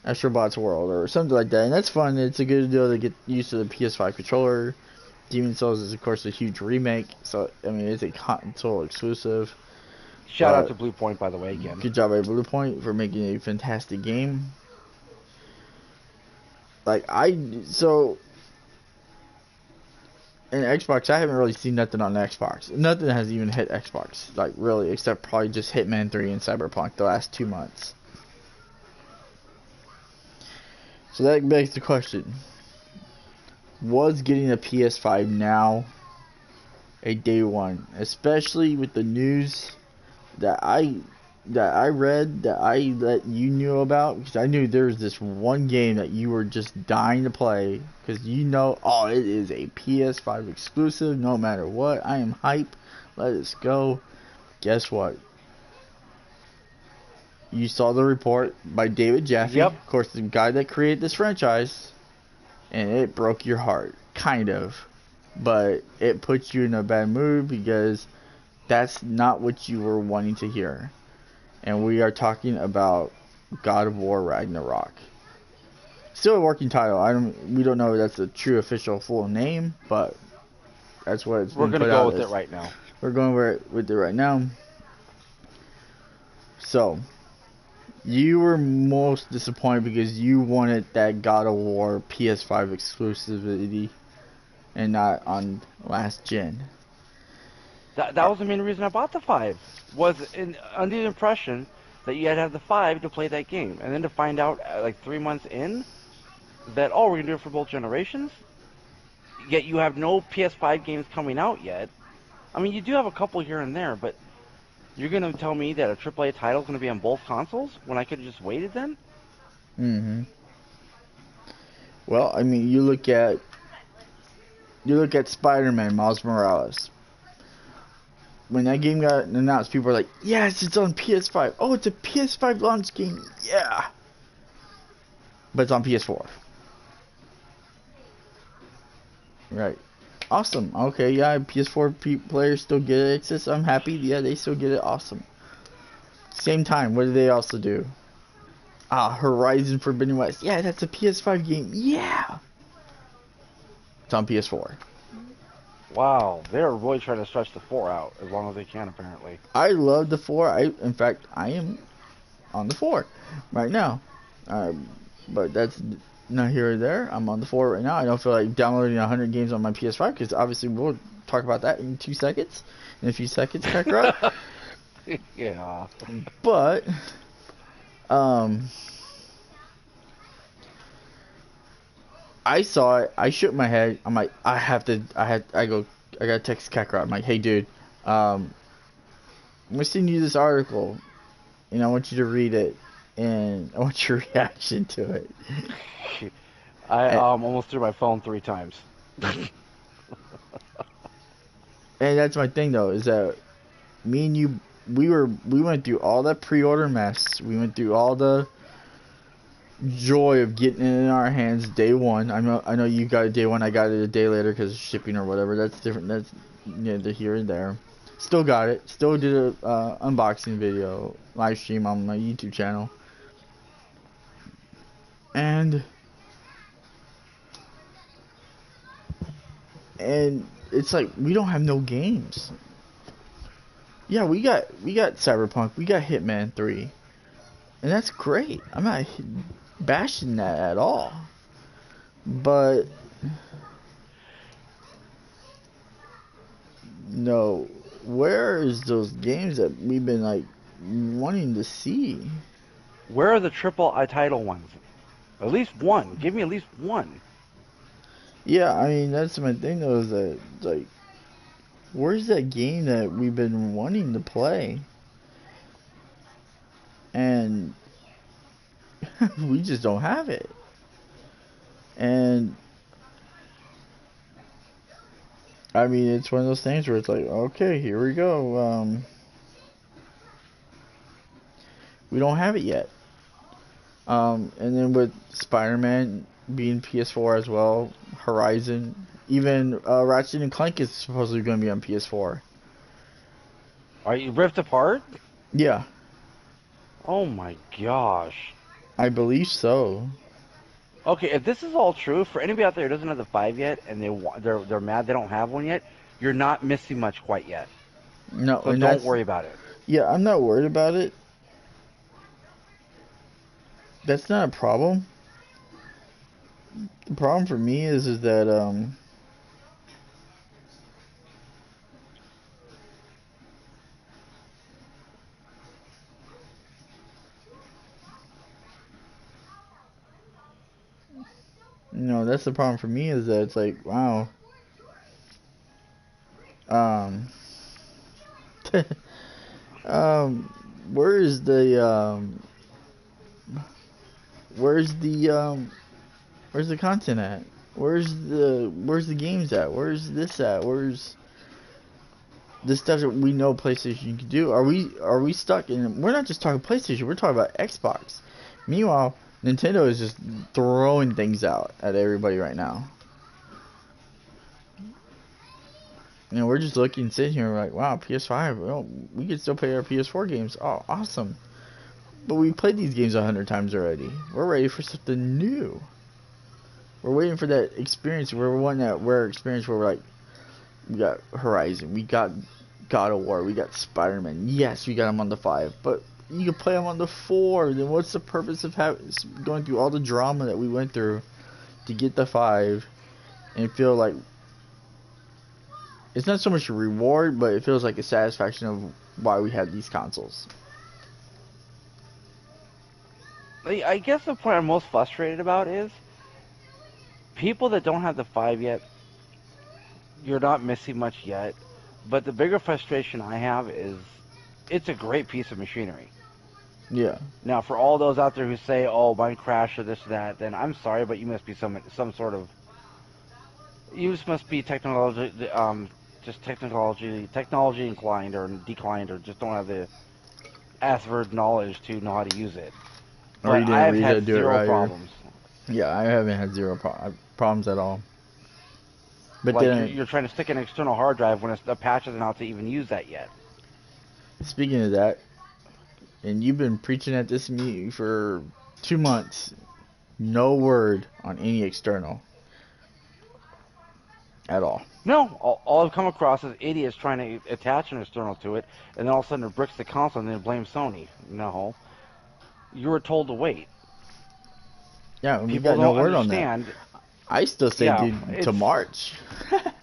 Astrobot's World or something like that. And that's fun. It's a good deal to get used to the PS5 controller. Demon Souls is, of course, a huge remake. So, I mean, it's a console exclusive. Shout out to Blue Point, by the way, again. Good job by Blue Point for making a fantastic game. So in Xbox, I haven't really seen nothing on Xbox. Nothing has even hit Xbox, like, really, except probably just Hitman 3 and Cyberpunk the last 2 months. So that begs the question, was getting a PS5 now a day one? Especially with the news that I read, that I let you knew about, because I knew there was this one game that you were just dying to play, because you know, oh, it is a PS5 exclusive, no matter what, I am hype, let us go. Guess what? You saw the report by David Jaffe, of course, the guy that created this franchise, and it broke your heart, kind of, but it puts you in a bad mood because that's not what you were wanting to hear. And we are talking about God of War Ragnarok. Still a working title. We don't know if that's the true official full name, but that's what it's been put out. We're going to go with it right now. We're going with it right now. So, you were most disappointed because you wanted that God of War PS5 exclusivity and not on last gen. That was the main reason I bought the 5. Was under the impression that you had to have the 5 to play that game. And then to find out, like 3 months in, that, oh, we're going to do it for both generations? Yet you have no PS5 games coming out yet. I mean, you do have a couple here and there, but you're going to tell me that a AAA title is going to be on both consoles when I could have just waited then? Mm-hmm. Well, I mean, you look at Spider-Man, Miles Morales. When that game got announced, people were like, yes, it's on PS5. Oh, it's a PS5 launch game. Yeah. But it's on PS4. Right. Awesome. Okay, yeah, PS4 players still get access. I'm happy. Yeah, they still get it. Awesome. Same time, what do they also do? Horizon Forbidden West. Yeah, that's a PS5 game. Yeah. It's on PS4. Wow, they're really trying to stretch the 4 out as long as they can, apparently. I love the 4. In fact, I am on the 4 right now. But that's not here or there. I'm on the 4 right now. I don't feel like downloading 100 games on my PS5 because obviously we'll talk about that in 2 seconds. In a few seconds, Kakarot. Yeah. But I saw it. I shook my head. I'm like, I gotta text Kakarot. I'm like, hey, dude, I'm gonna send you this article, and I want you to read it, and I want your reaction to it. I almost threw my phone 3 times. And that's my thing, though, is that me and you, we went through all that pre-order mess. We went through all the joy of getting it in our hands day one. I know you got it day one. I got it a day later because of shipping or whatever. That's different. That's neither here and there. Still got it. Still did a unboxing video live stream on my YouTube channel. And it's like we don't have no games. Yeah, we got Cyberpunk. We got Hitman 3. And that's great. I'm not bashing that at all. But no, where is those games that we've been like wanting to see? Where are the triple I title ones? At least one. Give me at least one. Yeah, I mean that's my thing though, is that like where's that game that we've been wanting to play? And we just don't have it. And I mean, it's one of those things where it's like, okay, here we go. We don't have it yet. And then with Spider-Man being PS4 as well, Horizon, even Ratchet and Clank is supposedly going to be on PS4. Are you Rift Apart? Yeah, Oh my gosh. I believe so. Okay, if this is all true, for anybody out there who doesn't have the 5 yet and they're mad they don't have one yet, you're not missing much quite yet. No, So and don't worry about it. Yeah, I'm not worried about it. That's not a problem. The problem for me is that that's the problem for me, is that it's like, wow. Um where is the where's the content at? Where's the games at? Where's this at? Where's the stuff that we know PlayStation can do? Are we stuck in? We're not just talking PlayStation. We're talking about Xbox. Meanwhile, Nintendo is just throwing things out at everybody right now. You know, we're just looking, sitting here, like, wow, PS5. Well, we can still play our PS4 games. Oh, awesome! But we played these games 100 times already. We're ready for something new. We're waiting for that experience. We're wanting that rare experience where we're like, we got Horizon, we got God of War, we got Spider-Man. Yes, we got them on the 5, but you can play them on the 4. Then what's the purpose of going through all the drama that we went through to get the 5 and feel like it's not so much a reward, but it feels like a satisfaction of why we had these consoles. I guess the point I'm most frustrated about is people that don't have the 5 yet, you're not missing much yet. But the bigger frustration I have is it's a great piece of machinery. Yeah. Now, for all those out there who say, "Oh, mine crashed or this or that," then I'm sorry, but you must be some sort of, you just must be technology inclined or declined, or just don't have the average knowledge to know how to use it. Or you But didn't I've read how to had do it zero right. problems. Yeah, I haven't had zero problems at all. But Like then, you're trying to stick an external hard drive when the patch isn't out to even use that yet. speaking of that, and you've been preaching at this meeting for 2 months, no word on any external at all. No, all I've come across is idiots trying to attach an external to it, and then all of a sudden it bricks the console and then blame Sony. No, you were told to wait. Yeah, we People got no don't word on that. understand. I still say, Yeah, dude, to March.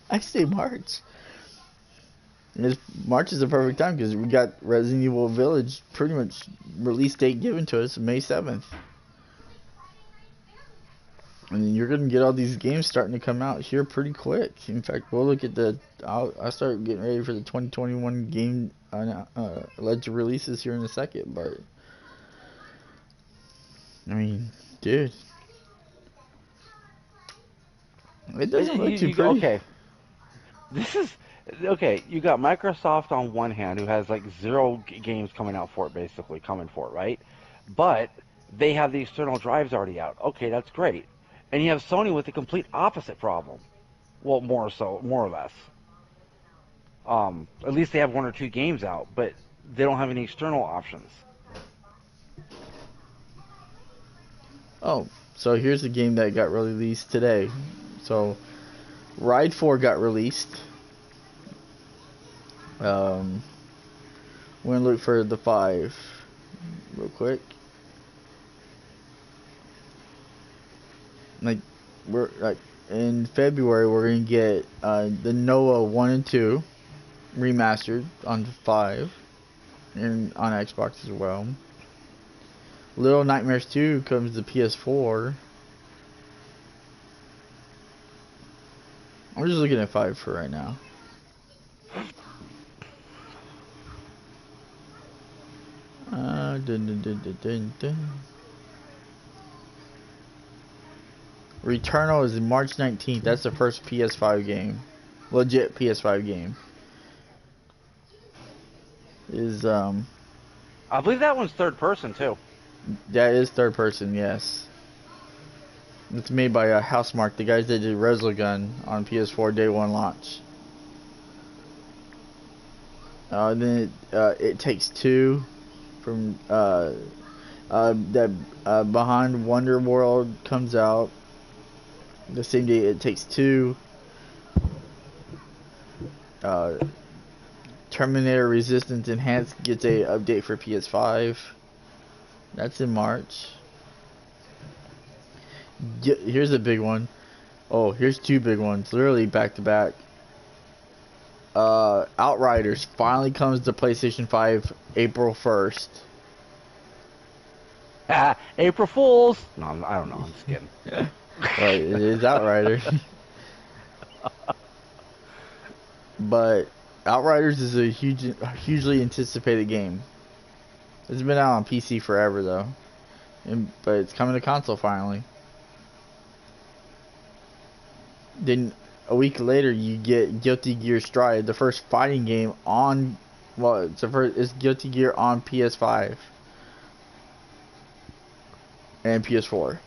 I say March. March is the perfect time because we got Resident Evil Village pretty much release date given to us May 7th. And you're gonna get all these games starting to come out here pretty quick. In fact, we'll look at I'll start getting ready for the 2021 game alleged releases here in a second. But I mean, dude, it doesn't look too pretty. Okay, this is okay. You got Microsoft on one hand, who has like zero games coming out for it, basically coming for it, right? But they have the external drives already out. Okay, that's great. And you have Sony with the complete opposite problem. Well, more so, more or less. At least they have one or two games out, but they don't have any external options. Oh, so here's a game that got released today. So, Ride 4 got released. We're gonna look for the 5 real quick. Like, we're like in February, we're gonna get the Noah 1 and 2 remastered on 5 and on Xbox as well. Little Nightmares 2 comes to PS4. I'm just looking at 5 for right now. Dun, dun, dun, dun, dun, dun. Returnal is March 19th. That's the first PS5 game. Legit PS5 game. I believe that one's third person too. That is third person, yes. It's made by Housemarque, the guys that did Resogun on PS4 day one launch. Then It Takes Two from Behind Wonder World comes out the same day It Takes Two. Terminator Resistance Enhanced gets a update for PS5. That's in March. Here's a big one. Oh, here's two big ones, literally back to back. Outriders finally comes to PlayStation 5 April 1st. April Fools! No, I don't know. I'm just kidding. Right, it is Outriders. But Outriders is a hugely anticipated game. It's been out on PC forever though, but it's coming to console finally. Then a week later, you get Guilty Gear Strive, the first fighting game on. Well, it's Guilty Gear on PS5 and PS4.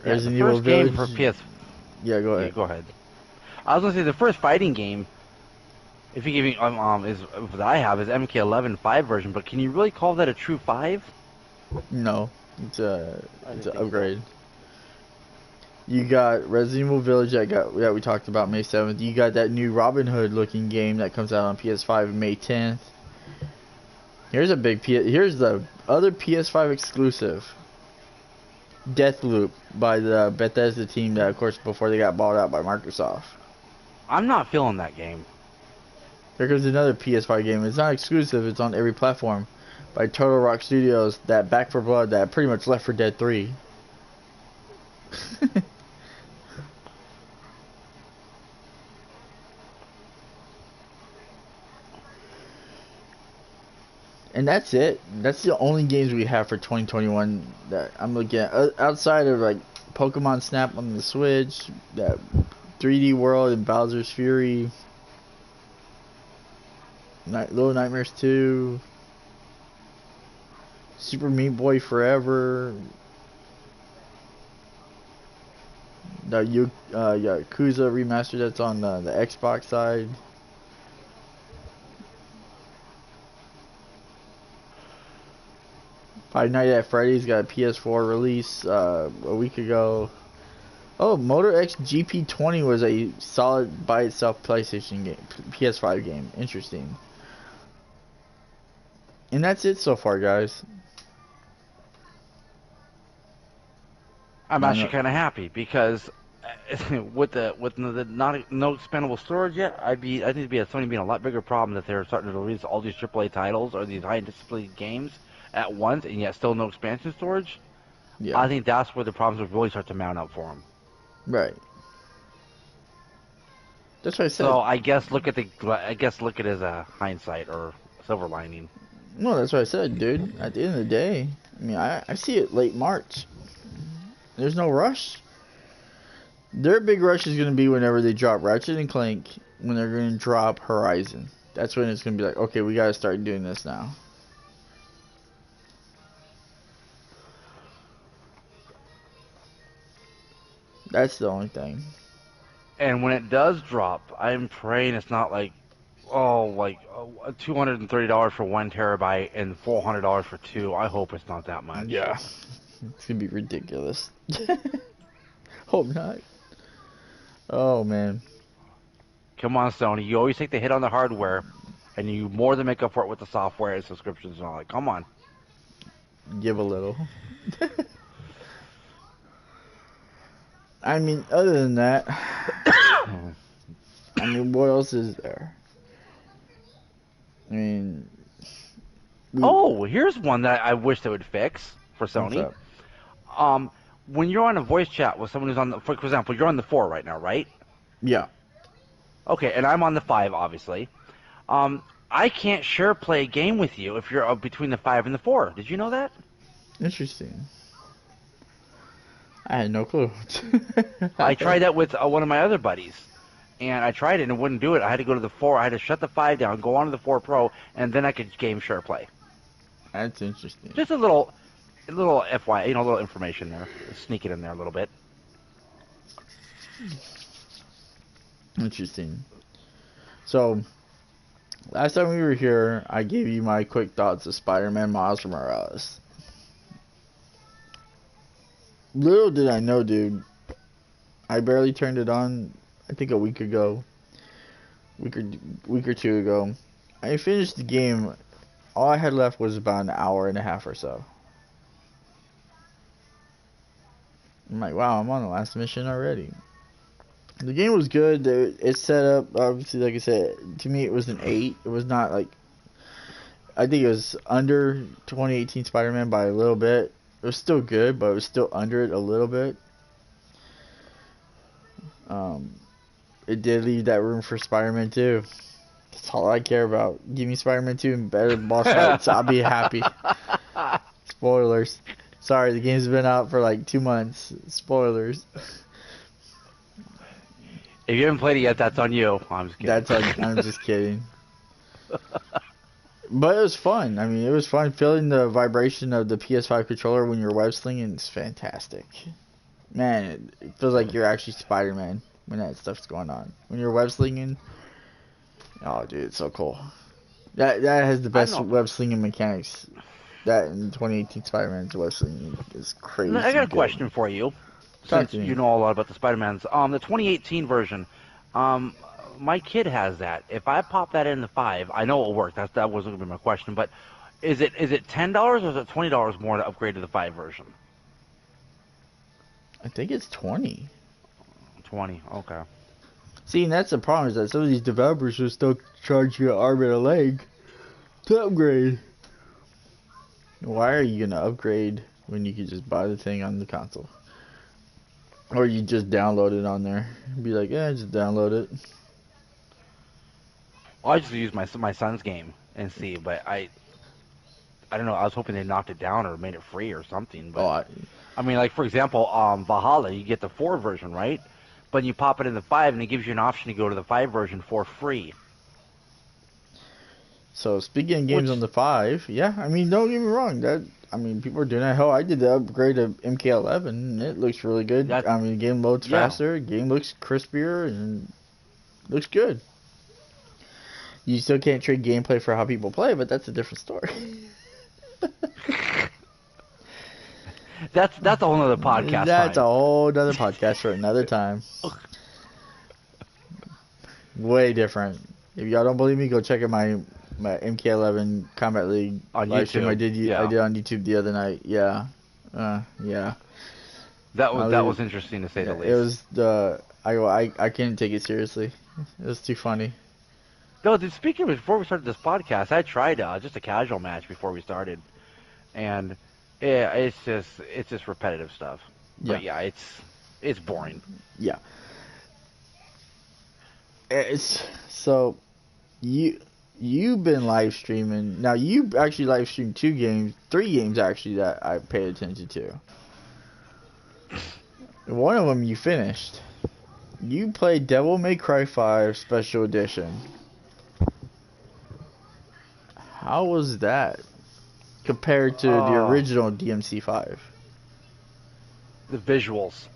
Yeah, Resident the Evil first game Village. for PS. Yeah, go ahead. Yeah, go ahead. I was gonna say the first fighting game, if you give me is that I have is MK11 5 version, but can you really call that a true 5? No, it's an upgrade. So. You got Resident Evil Village that we talked about May 7th. You got that new Robin Hood looking game that comes out on PS5 May 10th. Here's the other PS5 exclusive. Deathloop by the Bethesda team that, of course, before they got bought out by Microsoft. I'm not feeling that game. There goes another PS5 game. It's not exclusive. It's on every platform. By Total Rock Studios, that Back 4 Blood that pretty much Left 4 Dead 3. And that's it. That's the only games we have for 2021 that I'm looking at. Outside of like Pokemon Snap on the Switch, that 3D World and Bowser's Fury, Little Nightmares 2, Super Meat Boy Forever, the Yakuza remaster that's on the Xbox side. Five Nights at Freddy's got a PS4 release a week ago. Oh, Motor X GP20 was a solid by itself PlayStation game, PS5 game. Interesting. And that's it so far, guys. I'm actually kind of happy because with no expandable storage yet, I think it'd be Sony being a lot bigger problem that they're starting to release all these AAA titles or these high anticipated games at once, and yet still no expansion storage. Yeah. I think that's where the problems would really start to mount up for them. Right. That's what I said. So I guess look at it as a hindsight or silver lining. No, that's what I said, dude. At the end of the day, I mean, I see it late March. There's no rush. Their big rush is going to be whenever they drop Ratchet and Clank, when they're going to drop Horizon. That's when it's going to be like, okay, we got to start doing this now. That's the only thing. And when it does drop, I'm praying it's not like, oh, like $230 for 1 terabyte and $400 for two. I hope it's not that much. Yeah. It's gonna be ridiculous. Hope not. Oh man. Come on, Sony. You always take the hit on the hardware, and you more than make up for it with the software and subscriptions and all that. Come on. Give a little. I mean, other than that, I mean, what else is there? I mean, Oh, here's one that I wish they would fix for what's Sony. up? When you're on a voice chat with someone who's on the, for example, you're on the 4 right now, right? Yeah. Okay, and I'm on the 5, obviously. I can't share play a game with you if you're between the 5 and the 4. Did you know that? Interesting. I had no clue. I tried that with one of my other buddies, and I tried it and it wouldn't do it. I had to go to the 4. I had to shut the 5 down, go on to the 4 Pro, and then I could game share play. That's interesting. Just a little FY, a little information there. Sneak it in there a little bit. Interesting. So, last time we were here, I gave you my quick thoughts of Spider-Man Miles Morales. Little did I know, dude. I barely turned it on, I think a week ago. Week or two ago. I finished the game. All I had left was about an hour and a half or so. I'm like, wow, I'm on the last mission already. The game was good. It's set up, obviously, like I said, to me it was an 8. It was not like, I think it was under 2018 Spider-Man by a little bit. It was still good, but it was still under it a little bit. It did leave that room for Spider-Man 2. That's all I care about. Give me Spider-Man 2 and better boss fights. I'll be happy. Spoilers. Sorry, the game's been out for like 2 months. Spoilers. If you haven't played it yet, that's on you. I'm just kidding. I'm just kidding. But it was fun. I mean, it was fun feeling the vibration of the PS5 controller when you're web slinging. It's fantastic. Man, it feels like you're actually Spider-Man when that stuff's going on. When you're web slinging, oh, dude, it's so cool. That has the best web slinging mechanics. That in 2018 Spider-Man's web slinging is crazy. I got a question for you. Since you know a lot about the Spider-Mans. The 2018 version, my kid has that. If I pop that in the 5, I know it'll work. That was going to be my question. But is it $10 or is it $20 more to upgrade to the 5 version? I think it's 20. 20, okay. See, and that's the problem, is that some of these developers will still charge you an arm and a leg to upgrade. Why are you going to upgrade when you can just buy the thing on the console? Or you just download it on there. Be like, yeah, just download it. Well, I just use my son's game and see, but I don't know. I was hoping they knocked it down or made it free or something. But I mean, like for example, Valhalla, you get the 4 version, right? But you pop it in the 5, and it gives you an option to go to the 5 version for free. So speaking of games on the 5, yeah, I mean, don't get me wrong. People are doing that. Hell, I did the upgrade of MK11, and it looks really good. The game loads faster, game looks crispier, and looks good. You still can't trade gameplay for how people play, but that's a different story. That's a whole other podcast. That's a whole other podcast for another time. Way different. If y'all don't believe me, go check out my MK11 Combat League on live YouTube. Stream I did on YouTube the other night. Yeah. Yeah. That was interesting to say the least. It was I couldn't take it seriously. It was too funny. No, speaking of, before we started this podcast, I tried just a casual match before we started, and yeah, it's just repetitive stuff. Yeah. But yeah, it's boring. Yeah. So you've been live streaming. Now you actually live streamed 3 games actually that I paid attention to. One of them you finished. You played Devil May Cry 5 Special Edition. How was that compared to the original DMC5? The visuals.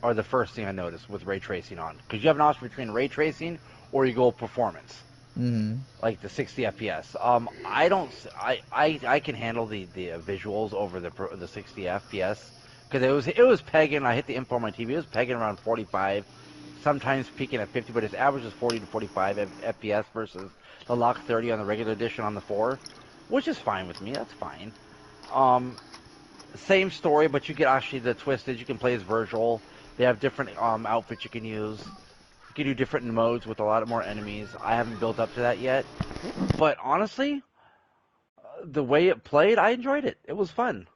are the first thing I noticed with ray tracing on, because you have an option between ray tracing or you go performance, Mm-hmm. like the 60 FPS. I don't, I can handle the visuals over the 60 FPS because it was pegging. I hit the info on my TV. It was pegging around 45, sometimes peaking at 50, but its average is 40 to 45 FPS versus the lock 30 on the regular edition on the 4, which is fine with me. That's fine. Um, Same story, but you get actually the twist is you can play as Virgil. They have different outfits you can use. You can do different modes with a lot more enemies. I haven't built up to that yet, but honestly, the way it played, I enjoyed it. It was fun,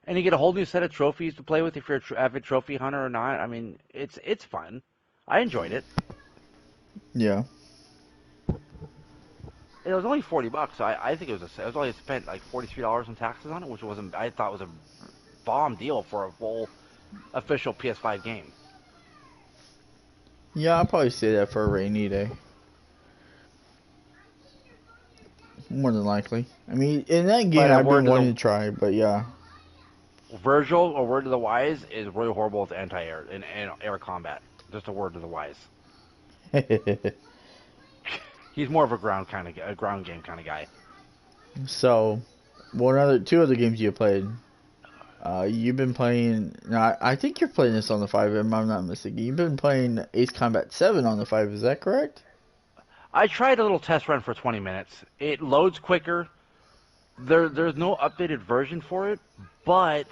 and you get a whole new set of trophies to play with if you're a avid trophy hunter or not. I mean, it's fun. I enjoyed it. Yeah. It was only $40, so I think it was only spent like $43 in taxes on it, which wasn't I thought was a bomb deal for a full official PS5 game. Yeah, I'll probably say that for a rainy day. More than likely. I mean, in that game, But I've been wanting to try, but yeah. Virgil, a word to the wise, is really horrible with anti-air and air combat. Just a word to the wise. He's more of a ground game kind of guy. So, two other games you played. You've been playing. Now, I think you're playing this on the 5, if I'm not mistaken. You've been playing Ace Combat 7 on the 5, is that correct? I tried a little test run for 20 minutes. It loads quicker. There's no updated version for it, but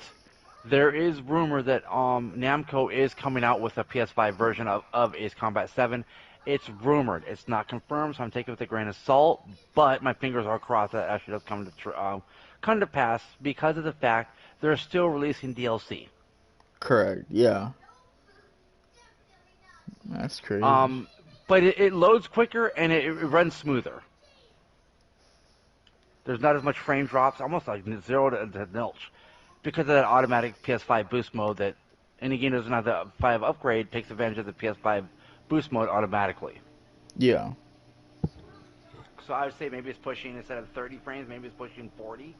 there is rumor that Namco is coming out with a PS5 version of Ace Combat 7. It's rumored. It's not confirmed, so I'm taking it with a grain of salt. But my fingers are crossed that actually does come to pass because of the fact they're still releasing DLC. Correct, yeah. That's crazy. But it loads quicker and it runs smoother. There's not as much frame drops, almost like 0 to nilch, because of that automatic PS5 boost mode that any game that doesn't have the 5 upgrade takes advantage of the PS5 boost mode automatically. Yeah. So I would say maybe it's pushing, instead of 30 frames, maybe it's pushing 40.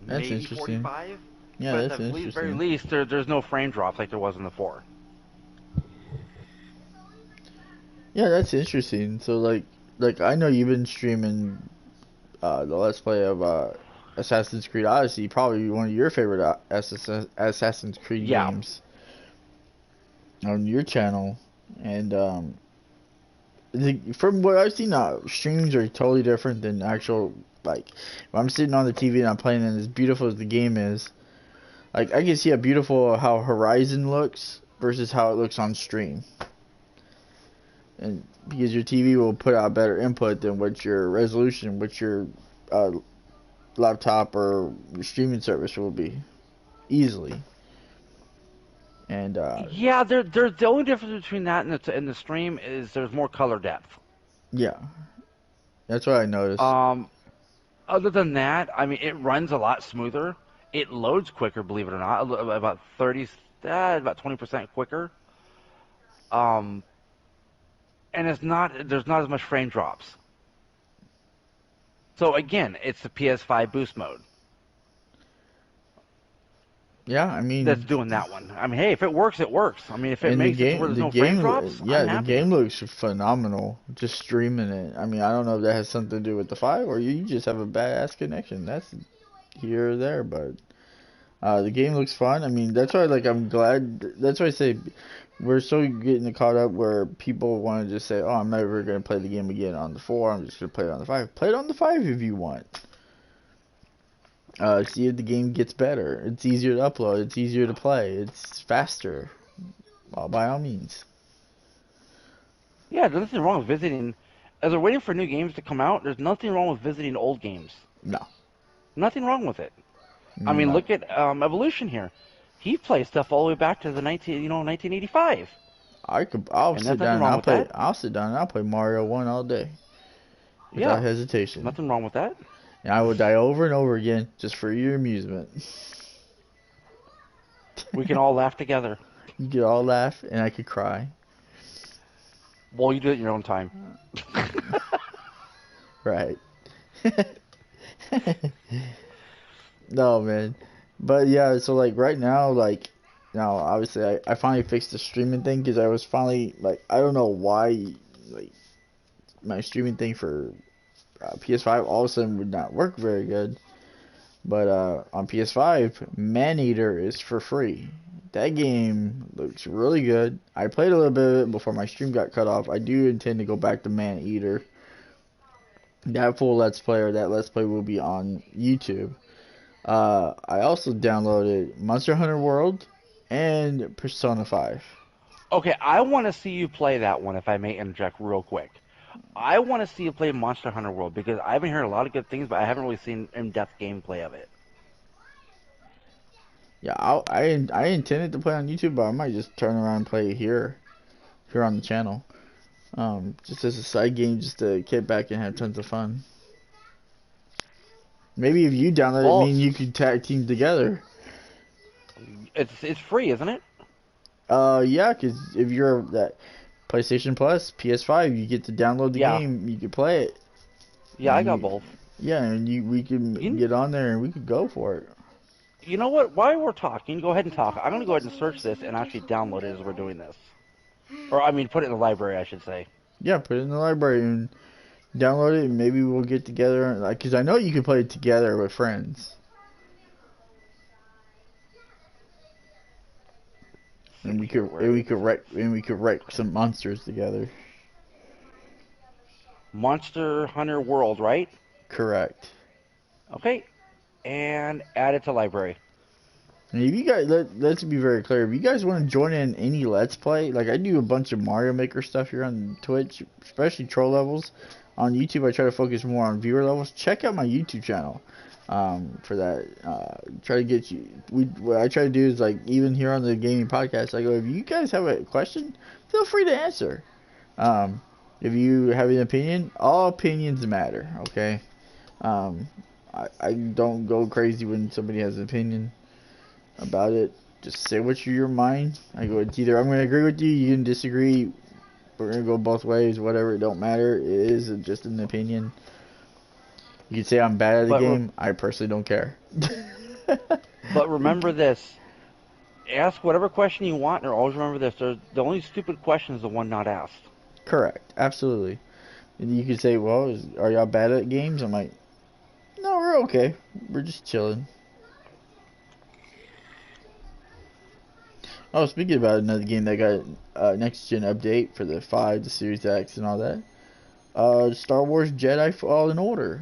That's maybe interesting. 45. Yeah, but that's at the interesting. very least, there's no frame drops like there was in the 4. Yeah, that's interesting. So, like I know you've been streaming the Let's Play of Assassin's Creed Odyssey, probably one of your favorite Assassin's Creed games on your channel. And from what I've seen, streams are totally different than actual, like, if I'm sitting on the TV and I'm playing, and as beautiful as the game is, like, I can see how Horizon looks versus how it looks on stream. And because your TV will put out better input than what your resolution, what your laptop or your streaming service will be, easily. And yeah, there's the only difference between that and the stream is there's more color depth. yeah, that's what I noticed. Other than that, I mean, it runs a lot smoother. It loads quicker, believe it or not, about 20% quicker. And there's not as much frame drops. So again, it's the PS5 boost mode. Yeah, I mean, that's doing that one. I mean, hey, if it works, it works. I mean, if it makes it to where there's no frame drops, yeah, I'm happy. The game looks phenomenal. Just streaming it. I mean, I don't know if that has something to do with the 5 or you just have a badass connection. That's here or there, but the game looks fun. I mean, that's why, like, I'm glad. That's why I say we're so getting caught up where people want to just say, "Oh, I'm never gonna play the game again on the 4. I'm just gonna play it on the 5." Play it on the 5 if you want. See if the game gets better. It's easier to upload. It's easier to play. It's faster. Well, by all means. Yeah, there's nothing wrong with visiting. As we're waiting for new games to come out, there's nothing wrong with visiting old games. No. Nothing wrong with it. I mean, look at Evolution here. He plays stuff all the way back to the 1985. I'll sit down and I'll play Mario 1 all day. Without hesitation. Nothing wrong with that. And I will die over and over again just for your amusement. We can all laugh together. You could all laugh and I could cry. Well, you do it in your own time. Right. No, man. But yeah, so like right now, like Now, obviously, I finally fixed the streaming thing because I was finally like, I don't know why, like my streaming thing for PS5 all of a sudden would not work very good. But on PS5, Maneater is for free. That game looks really good. I played a little bit of it before my stream got cut off. I do intend to go back to Maneater. That full Let's Play or that Let's Play will be on YouTube. I also downloaded Monster Hunter World and Persona 5. Okay, I want to see you play that one, if I may interject real quick. I want to see you play Monster Hunter World because I've been hearing a lot of good things, but I haven't really seen in-depth gameplay of it. Yeah, I intended to play on YouTube, but I might just turn around and play it here on the channel. Just as a side game, just to get back and have tons of fun. Maybe if you download it, me Well, and you could tag team together. it's free, isn't it? Yeah, because if you're that PlayStation Plus, PS5, you get to download the Yeah, game, you can play it, yeah, I and got you, both. yeah, and we can You, get on there and we could go for it. you know what? While we're talking, go ahead and talk. I'm going to go ahead and search this and actually download it as we're doing this. Or, I mean, put it in the library, I should say. Yeah, put it in the library and download it, and maybe we'll get together, like, because I know you can play it together with friends, Let's see here, where is we could wreck some monsters together. Monster Hunter World, right? Correct. Okay, and add it to library. And if you guys, let's be very clear. If you guys want to join in any Let's Play, like I do a bunch of Mario Maker stuff here on Twitch, especially troll levels. On YouTube, I try to focus more on viewer levels. Check out my YouTube channel for that. Try to get you. What I try to do is like even here on the gaming podcast, I go, if you guys have a question, feel free to answer. If you have an opinion, all opinions matter. Okay. I don't go crazy when somebody has an opinion about it. Just say what's your mind. I go, it's either I'm going to agree with you, you can disagree. We're going to go both ways, whatever. It don't matter. It is just an opinion. You can say I'm bad at the game. I personally don't care. But remember this. Ask whatever question you want, and always remember this. The only stupid question is the one not asked. Correct. Absolutely. And you could say, well, are y'all bad at games? I'm like, no, we're okay. We're just chilling. Oh, speaking about another game that got a next gen update for the 5, the Series X, and all that. Star Wars Jedi Fallen Order.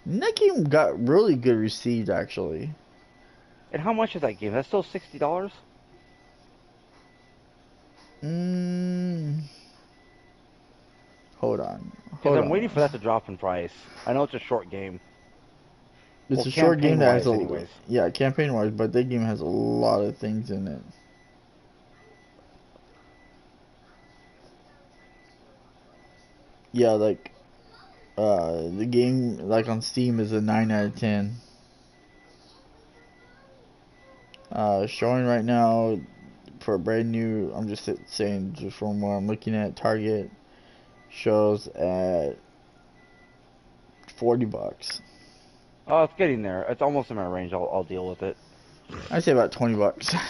And that game got really good received, actually. And how much is that game? That's still $60? Hold on. Because I'm waiting for that to drop in price. I know it's a short game. It's a short game that has a yeah, campaign wise, but that game has a lot of things in it. Yeah, like the game like on Steam is a 9 out of 10. Showing right now for a brand new, I'm just saying just from what I'm looking at, Target shows at $40. Oh, it's getting there. It's almost in my range. I'll deal with it. I'd say about $20.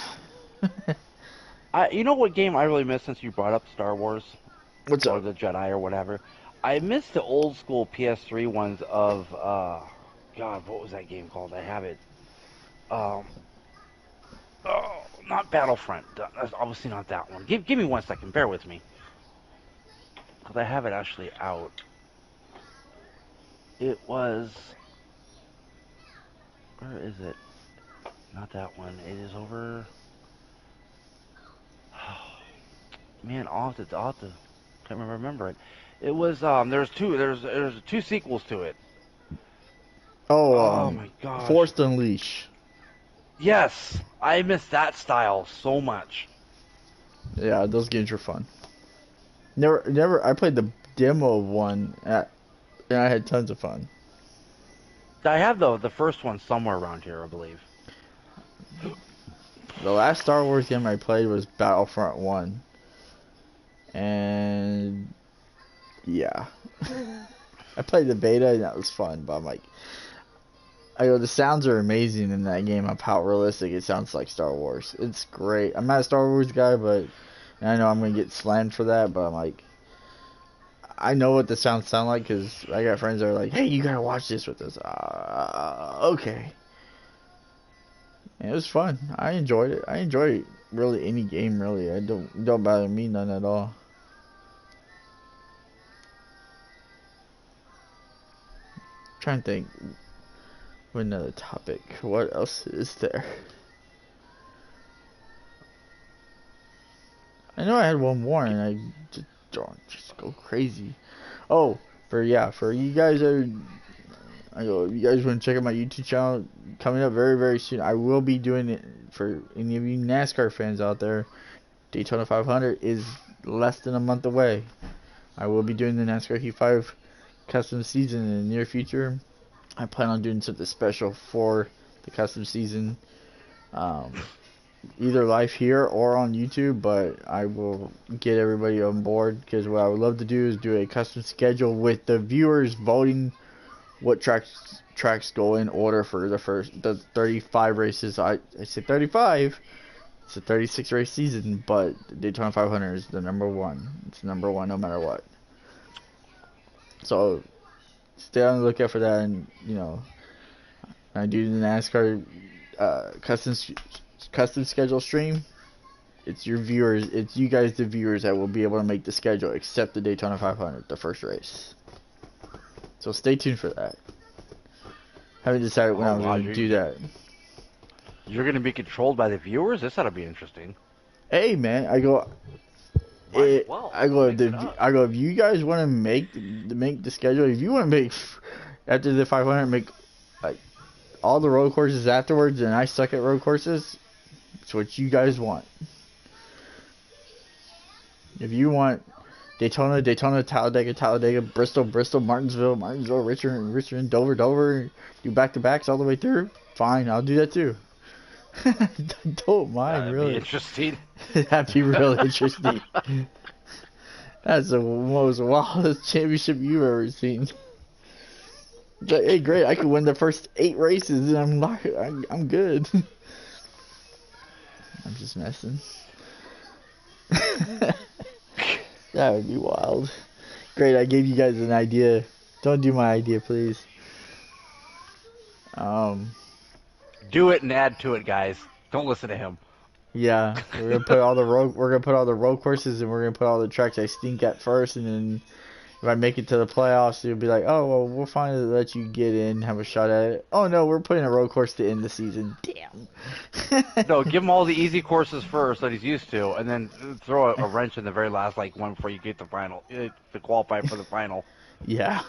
You know what game I really miss since you brought up Star Wars? What's or up? the Jedi or whatever. I miss the old school PS3 ones of God, what was that game called? I have it. Oh, not Battlefront. That's obviously not that one. Give me 1 second. Bear with me, because I have it actually out. It was. Where is it? Not that one. It is over. Man, I'll have to can't remember it. It was there's two sequels to it. Oh my gosh. Force Unleash. Yes, I miss that style so much. Yeah, those games were fun. Never. I played the demo of one, and I had tons of fun. I have the first one somewhere around here, I believe. The last Star Wars game I played was Battlefront 1. And yeah. I played the beta and that was fun, but I'm like I go, the sounds are amazing in that game of how realistic it sounds like Star Wars. It's great. I'm not a Star Wars guy, but I know I'm gonna get slammed for that. But I'm like, I know what the sounds sound like because I got friends that are like, "Hey, you gotta watch this with us." Okay. And it was fun. I enjoyed it. I enjoy really any game. Really, I don't bother me none at all. Trying to think of another topic. What else is there? I know I had one more, and I just don't just go crazy. Oh, for you guys that I go. If you guys want to check out my YouTube channel, coming up very very soon. I will be doing it for any of you NASCAR fans out there. Daytona 500 is less than a month away. I will be doing the NASCAR Heat 5 custom season in the near future. I plan on doing something special for the custom season, either live here or on YouTube, but I will get everybody on board because what I would love to do is do a custom schedule with the viewers voting what tracks go in order for the 35 races. I said 35. It's a 36 race season, but the Daytona 500 is the number one. It's number one no matter what. So stay on the lookout for that, and I do the NASCAR custom schedule stream. It's your viewers, it's you guys, the viewers, that will be able to make the schedule except the Daytona 500, the first race. So stay tuned for that. Haven't decided when I'm going to do that. You're going to be controlled by the viewers? This ought to be interesting. Hey man, I go. If you guys want to make the schedule, if you want to make after the 500, make like all the road courses afterwards, and I suck at road courses. It's what you guys want. If you want Daytona, Talladega, Bristol, Martinsville, Richmond, Dover, do back-to-backs all the way through, fine, I'll do that too. Don't mind, That'd really. be interesting. That'd be really interesting. That's the most wildest championship you've ever seen. Like, hey, great, I could win the first 8 races and I'm good. I'm just messing. That would be wild. Great, I gave you guys an idea. Don't do my idea, please. Do it and add to it, guys. Don't listen to him. Yeah, we're gonna put all the road courses, and we're gonna put all the tracks I stink at first, and then if I make it to the playoffs, you'll be like, oh well, we'll finally let you get in, have a shot at it. Oh no, we're putting a road course to end the season. Damn. No, give him all the easy courses first that he's used to, and then throw a wrench in the very last one before you get the final, to qualify for the final. Yeah.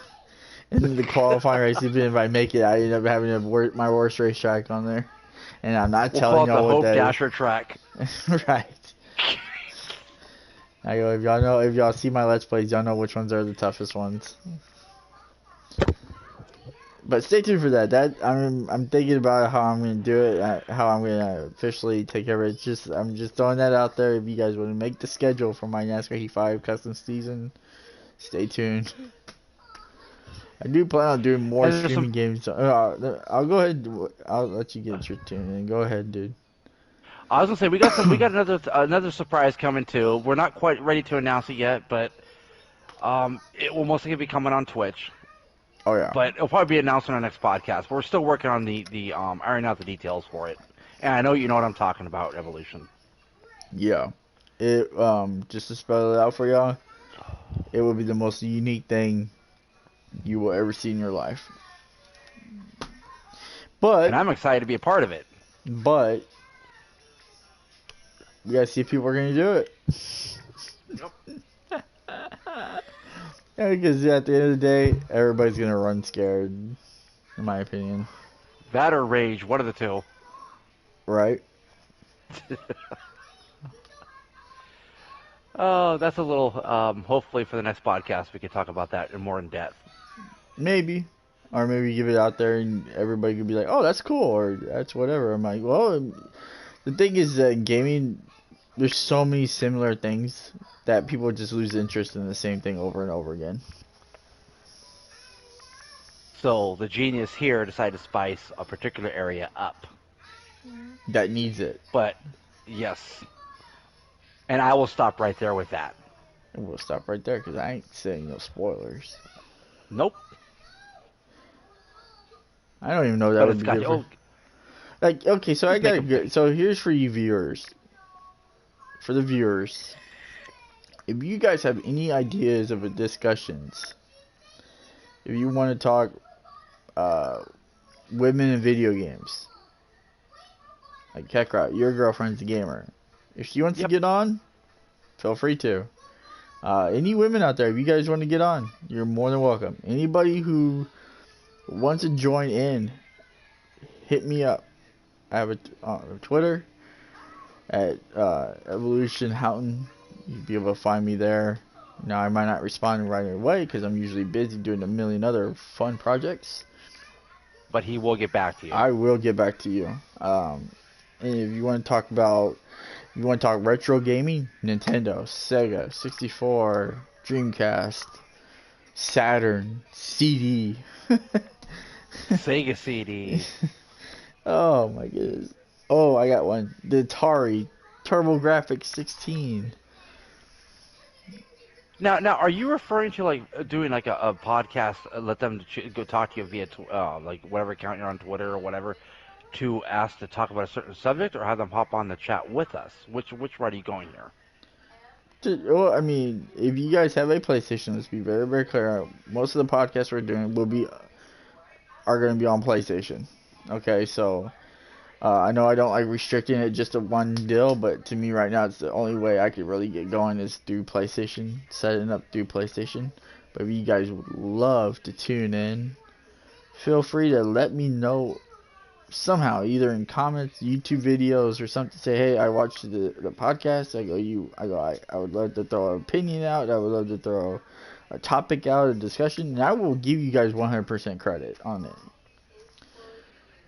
And then the qualifying race, even if I make it, I end up having my worst racetrack on there. And I'm not telling y'all what that is. We'll call it the Hope Dasher track. Right. I go, if y'all see my Let's Plays, y'all know which ones are the toughest ones. But stay tuned for that. I'm thinking about how I'm gonna do it, how I'm gonna officially take care of it. I'm just throwing that out there. If you guys want to make the schedule for my NASCAR Heat 5 custom season, stay tuned. I do plan on doing more streaming games. I'll go ahead. I'll let you get your tune in. Go ahead, dude. I was gonna say we got another surprise coming too. We're not quite ready to announce it yet, but it will mostly be coming on Twitch. Oh yeah. But it'll probably be announced on our next podcast. But we're still working on the ironing out the details for it. And I know you know what I'm talking about, Evolution. Yeah. It just to spell it out for y'all, it will be the most unique thing you will ever see in your life. And I'm excited to be a part of it. But we gotta see if people are gonna do it. Yep. Yeah, because at the end of the day, everybody's gonna run scared, in my opinion. That or rage, one of the two. Right? Oh, that's a little. Hopefully, for the next podcast, we can talk about that more in depth. Maybe. Or maybe give it out there and everybody could be like, oh, that's cool, or that's whatever. I'm like, well, the thing is that gaming, there's so many similar things that people just lose interest in the same thing over and over again. So the genius here decided to spice a particular area up. That needs it. But yes, and I will stop right there with that. And we'll stop right there because I ain't saying no spoilers. Nope. I don't even know that But would it's be got good for... Like, okay, so I got a good... So here's for you viewers. For the viewers. If you guys have any ideas of discussions, if you want to talk women in video games, like Kakarot, your girlfriend's a gamer. If she wants to get on, feel free to. Any women out there, if you guys want to get on, you're more than welcome. Anybody who wants to join in, hit me up. I have a Twitter at Evolution Houghton. You'll be able to find me there. Now, I might not respond right away because I'm usually busy doing a million other fun projects. But he will get back to you. I will get back to you. And if you want to talk about, if you want to talk retro gaming, Nintendo, Sega, 64, Dreamcast, Saturn, CD. Sega CD. Oh my goodness. Oh, I got one. The Atari TurboGrafx 16. Now, are you referring to like doing like a podcast? Let them go talk to you via like whatever account you're on Twitter or whatever, to ask to talk about a certain subject, or have them hop on the chat with us? Which route are you going here? Well, I mean, if you guys have a PlayStation, let's be very, very clear. Most of the podcasts we're doing are going to be on PlayStation. Okay, so I know I don't like restricting it just to one deal, but to me right now, it's the only way I could really get going is through PlayStation, setting up through PlayStation. But if you guys would love to tune in, feel free to let me know somehow, either in comments, YouTube videos, or something. Say, hey, I watched the podcast. I would love to throw an opinion out. I would love to throw a topic out, a discussion, and I will give you guys 100% credit on it.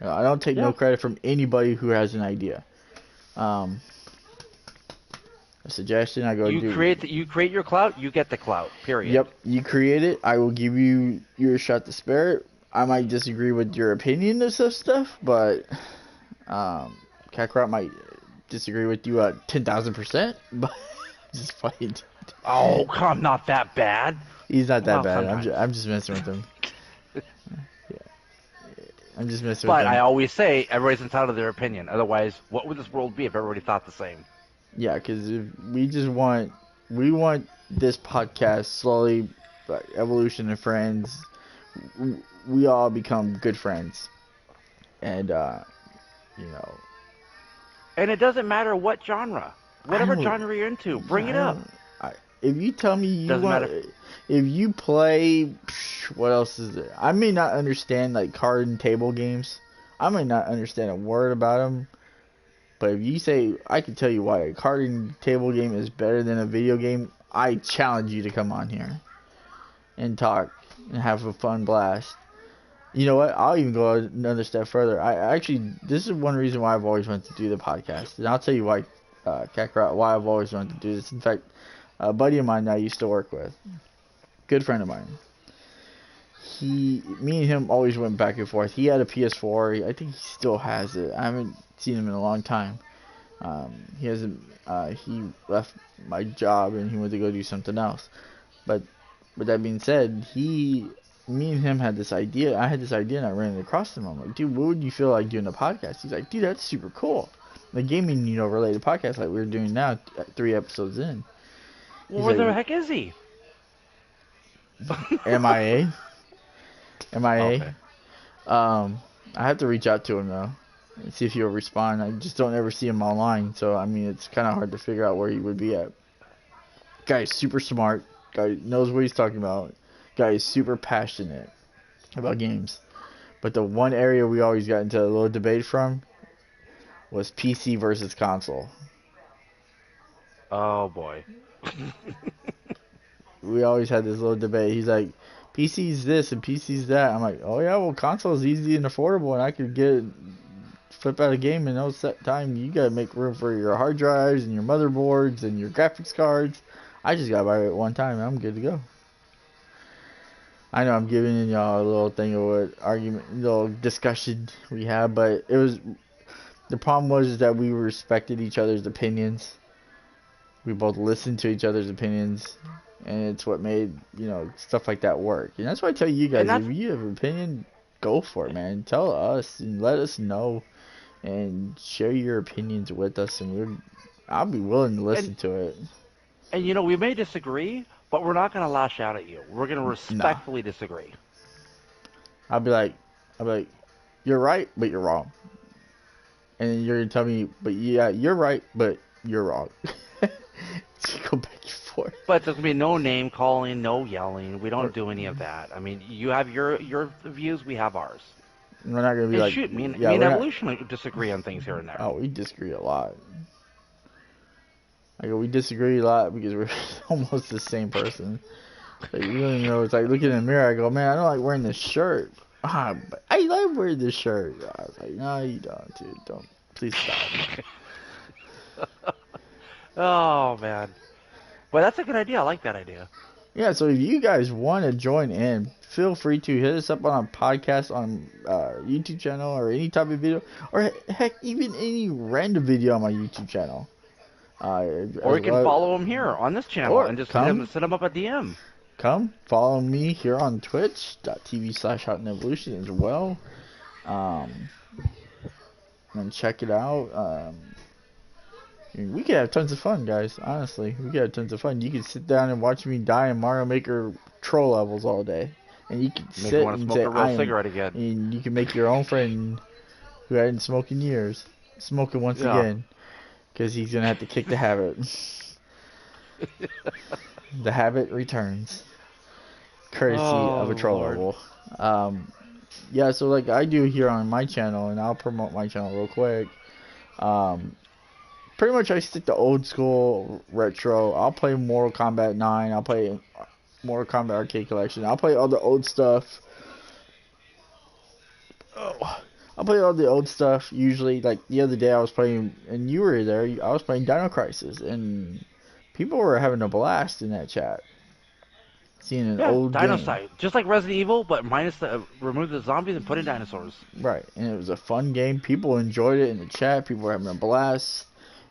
I don't take no credit from anybody who has an idea. A suggestion, I go you do. You create your clout, you get the clout. Period. Yep, you create it. I will give you your shot to spare it. I might disagree with your opinion of some stuff, but Kakarot might disagree with you at 10,000%. But just fighting. Oh, I'm not that bad. He's not that bad. I'm just messing with him. I'm just messing with them. But I always say everybody's entitled to their opinion. Otherwise, what would this world be if everybody thought the same? Yeah, because we want this podcast slowly, like Evolution and Friends, we all become good friends, and you know. And it doesn't matter what genre, whatever genre you're into, bring it up. If you tell me you doesn't want, matter. If you play, what else is there? I may not understand like card and table games. I may not understand a word about them. But if you say, I can tell you why a card and table game is better than a video game, I challenge you to come on here and talk and have a fun blast. You know what? I'll even go another step further. This is one reason why I've always wanted to do the podcast. And I'll tell you why, Kakarot, why I've always wanted to do this. In fact, a buddy of mine that I used to work with, good friend of mine, me and him always went back and forth. He had a PS4. I think he still has it. I haven't seen him in a long time. He left my job and he went to go do something else. But with that being said, me and him had this idea. I had this idea and I ran it across him. I'm like, dude, what would you feel like doing a podcast? He's like, dude, that's super cool. The gaming, related podcast like we're doing now, 3 episodes in. Well, where the heck is he? MIA. Okay. I have to reach out to him though and see if he'll respond. I just don't ever see him online, so I mean it's kind of hard to figure out where he would be at. Guy is super smart. Guy knows what he's talking about. Guy is super passionate about games. But the one area we always got into a little debate from was PC versus console. Oh boy. We always had this little debate. He's like, PC's this and PC's that. I'm like, oh yeah, well console's easy and affordable, and I could flip out a game in no set time. You gotta make room for your hard drives and your motherboards and your graphics cards. I just gotta buy it one time and I'm good to go. I know I'm giving y'all a little thing of what argument, little discussion we had, but it was the problem was that we respected each other's opinions. We both listened to each other's opinions, and it's what made stuff like that work. And that's why I tell you And guys, that's if you have an opinion, go for it, man. Tell us and let us know, and share your opinions with us, and I'll be willing to and listen to it. and we may disagree, but we're not gonna lash out at you. We're gonna Nah, respectfully disagree. I'll be like, you're right, but you're wrong. And then you're gonna tell me, but yeah, you're right, but you're wrong. Just go back and forth. But there's gonna be no name calling, no yelling. We don't do any of that. I mean, you have your views, we have ours. We're not gonna be And like, shoot, me and, yeah, me and we're not. Evolution like, disagree on things here and there. Oh, we disagree a lot. Like we disagree a lot because we're almost the same person. Like you don't even know. It's like looking in the mirror. I go, man, I don't like wearing this shirt. But I like wearing this shirt. I was like, no, you don't, dude. Don't. Please stop. Oh man, but that's a good idea. I like that idea. Yeah, so if you guys want to join in, feel free to hit us up on a podcast on YouTube channel or any type of video, or heck, even any random video on my YouTube channel. Or you can follow him here on this channel or and just send him up a DM. come follow me here on twitch.tv/HOWTONEVOLUTION as well. And check it out. We could have tons of fun, guys. Honestly, we could have tons of fun. You could sit down and watch me die in Mario Maker troll levels all day, and you could Make sit you want to and smoke say, a real cigarette again. and you can make your own friend who hadn't smoked in years, smoking once Yeah. again, because he's gonna have to kick the habit. The habit returns, courtesy of a troll Lord. level. Yeah, so like I do here on my channel, and I'll promote my channel real quick. Pretty much I stick to old school retro. I'll play Mortal Kombat 9. I'll play Mortal Kombat Arcade Collection. I'll play all the old stuff. Oh, I'll play all the old stuff usually. Like the other day I was playing, and you were there. I was playing Dino Crisis, and people were having a blast in that chat. Seeing an old game. Dinocyte, just like Resident Evil, but minus remove the zombies and put in dinosaurs. Right, and it was a fun game. People enjoyed it in the chat. People were having a blast.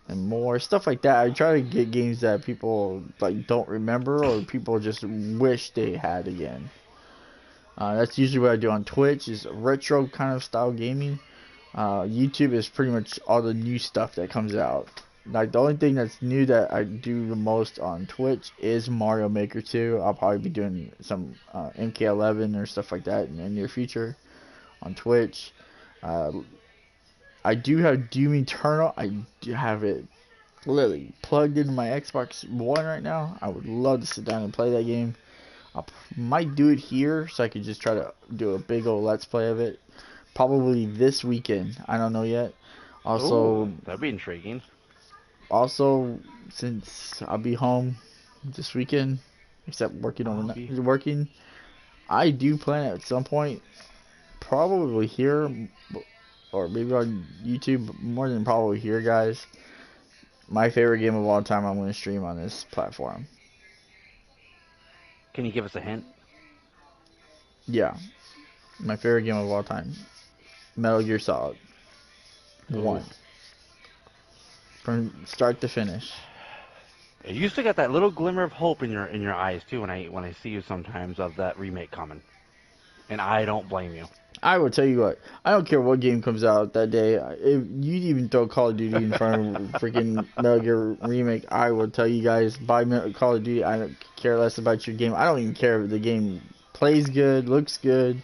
And more stuff like that. I try to get games that people like don't remember or people just wish they had again. That's usually what I do on Twitch, is retro kind of style gaming. YouTube is pretty much all the new stuff that comes out. Like the only thing that's new that I do the most on Twitch is Mario Maker 2. I'll probably be doing some MK11 or stuff like that in the near future on Twitch. I do have Doom Eternal. I do have it literally plugged into my Xbox One right now. I would love to sit down and play that game. I might do it here so I could just try to do a big old Let's Play of it. Probably this weekend. I don't know yet. Also, Ooh, that'd be intriguing. Also, since I'll be home this weekend, except working overnight, I do plan at some point, probably here, or maybe on YouTube, but more than probably here, guys. My favorite game of all time I'm going to stream on this platform. Can you give us a hint? Yeah. My favorite game of all time. Metal Gear Solid. Ooh. 1. From start to finish. You still got that little glimmer of hope in your eyes too when I see you sometimes of that remake coming. And I don't blame you. I will tell you what. I don't care what game comes out that day. If you even throw Call of Duty in front of freaking Metal Gear remake, I will tell you guys, buy Call of Duty. I don't care less about your game. I don't even care if the game plays good, looks good.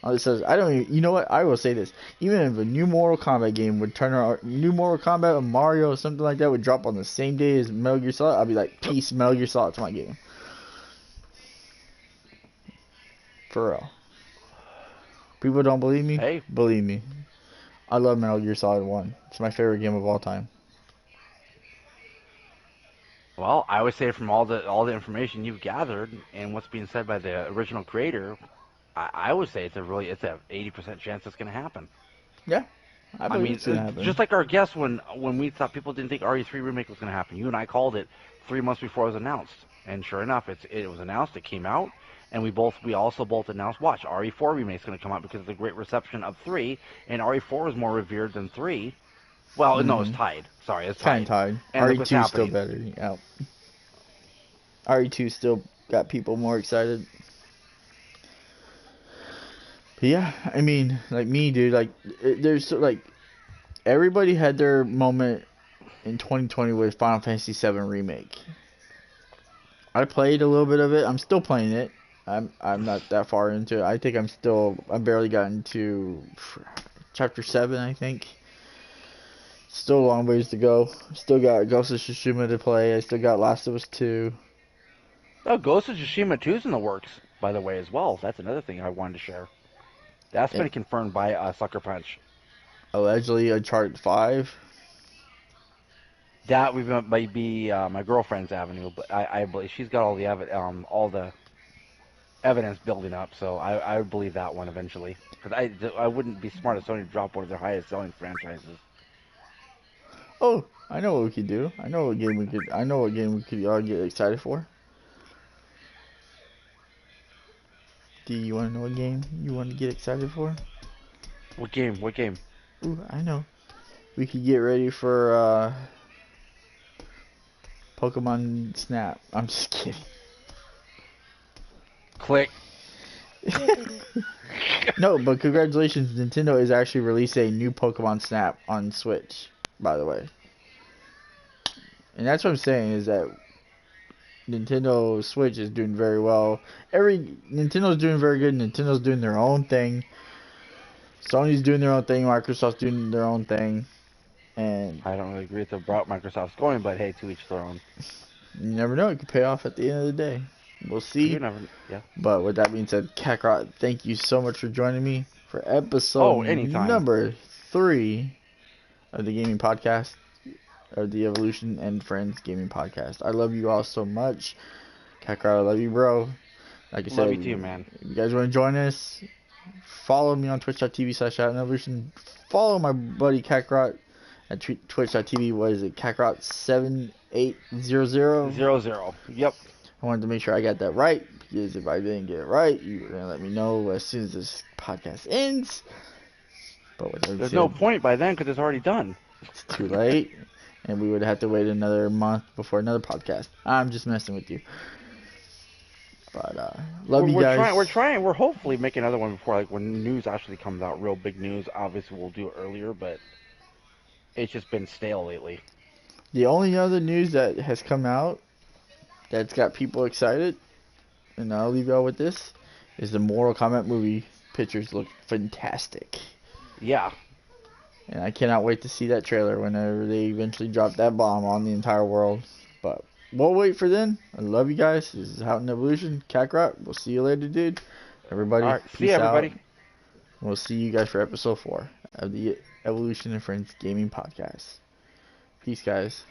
All this says, I don't even. You know what? I will say this. Even if a new Mortal Kombat game would turn around, new Mortal Kombat or Mario or something like that would drop on the same day as Metal Gear Solid, I'll be like, peace, Metal Gear Solid, it's my game. For real. People don't believe me? Hey. Believe me. I love Metal Gear Solid 1. It's my favorite game of all time. Well, I would say from all the information you've gathered and what's being said by the original creator, I would say it's a 80% chance it's going to happen. Yeah. I mean, it's gonna happen. just like our guess when we thought people didn't think RE3 remake was going to happen. You and I called it 3 months before it was announced. And sure enough, it was announced, it came out, and we also both announced, watch, RE4 remake is going to come out because of the great reception of 3, and RE4 is more revered than 3. Well, no, it's Mm-hmm. tied. Sorry, it's Kind of tied. tied. And look what's RE2 is still happening. better. Yeah. RE2 still got people more excited. But yeah, I mean, like me, dude, like, there's, like, everybody had their moment in 2020 with Final Fantasy VII Remake. I played a little bit of it. I'm still playing it. I'm not that far into it. I think I barely gotten to chapter 7, I think. Still a long ways to go. Still got Ghost of Tsushima to play. I still got Last of Us 2. Oh, Ghost of Tsushima 2 is in the works, by the way, as well. That's another thing I wanted to share. That's And been confirmed by Sucker Punch. allegedly Uncharted 5. That might be my girlfriend's avenue, but I believe she's got all the evidence building up, so I would believe that one eventually. Because I wouldn't be smart of Sony to drop one of their highest selling franchises. Oh, I know what we could do. I know what game we could all get excited for. Do you want to know what game you want to get excited for? What game? What game? Ooh, I know. We could get ready for Pokemon Snap. I'm just kidding. Click. No, but congratulations, Nintendo is actually releasing a new Pokemon Snap on Switch, by the way. And that's what I'm saying is that Nintendo Switch is doing very well. Nintendo's doing very good. Nintendo's doing their own thing. Sony's doing their own thing. Microsoft's doing their own thing. And I don't really agree with the route Microsoft's going, but hey, to each their own. you never know. It could pay off at the end of the day. We'll You see. never, yeah. But with that being said, Kakarot, thank you so much for joining me for Oh, episode anytime. number 3 of the gaming podcast, of the Evolution and Friends gaming podcast. I love you all so much. Kakarot, I love you, bro. Like I said, Love you too, man. if you guys want to join us, follow me on twitch.tv/HOWTONEVOLUTION. Follow my buddy Kakarot at twitch.tv. What is it? Kakarot7800. 0-0. Yep. I wanted to make sure I got that right, because if I didn't get it right, you were going to let me know as soon as this podcast ends. But with that There's said, no point by then because it's already done. it's too late, and we would have to wait another month before another podcast. I'm just messing with you. But love you guys. We're hopefully making another one before, like, when news actually comes out, real big news. Obviously, we'll do it earlier, but it's just been stale lately. The only other news that has come out that's got people excited, and I'll leave y'all with this, is the Mortal Kombat movie pictures look fantastic. Yeah. And I cannot wait to see that trailer whenever they eventually drop that bomb on the entire world. But we'll wait for then. I love you guys. This is Houghton Evolution. Kakarot. We'll see you later, dude. Everybody, All right. peace See you, everybody. out. We'll see you guys for episode 4 of the Evolution and Friends Gaming Podcast. Peace, guys.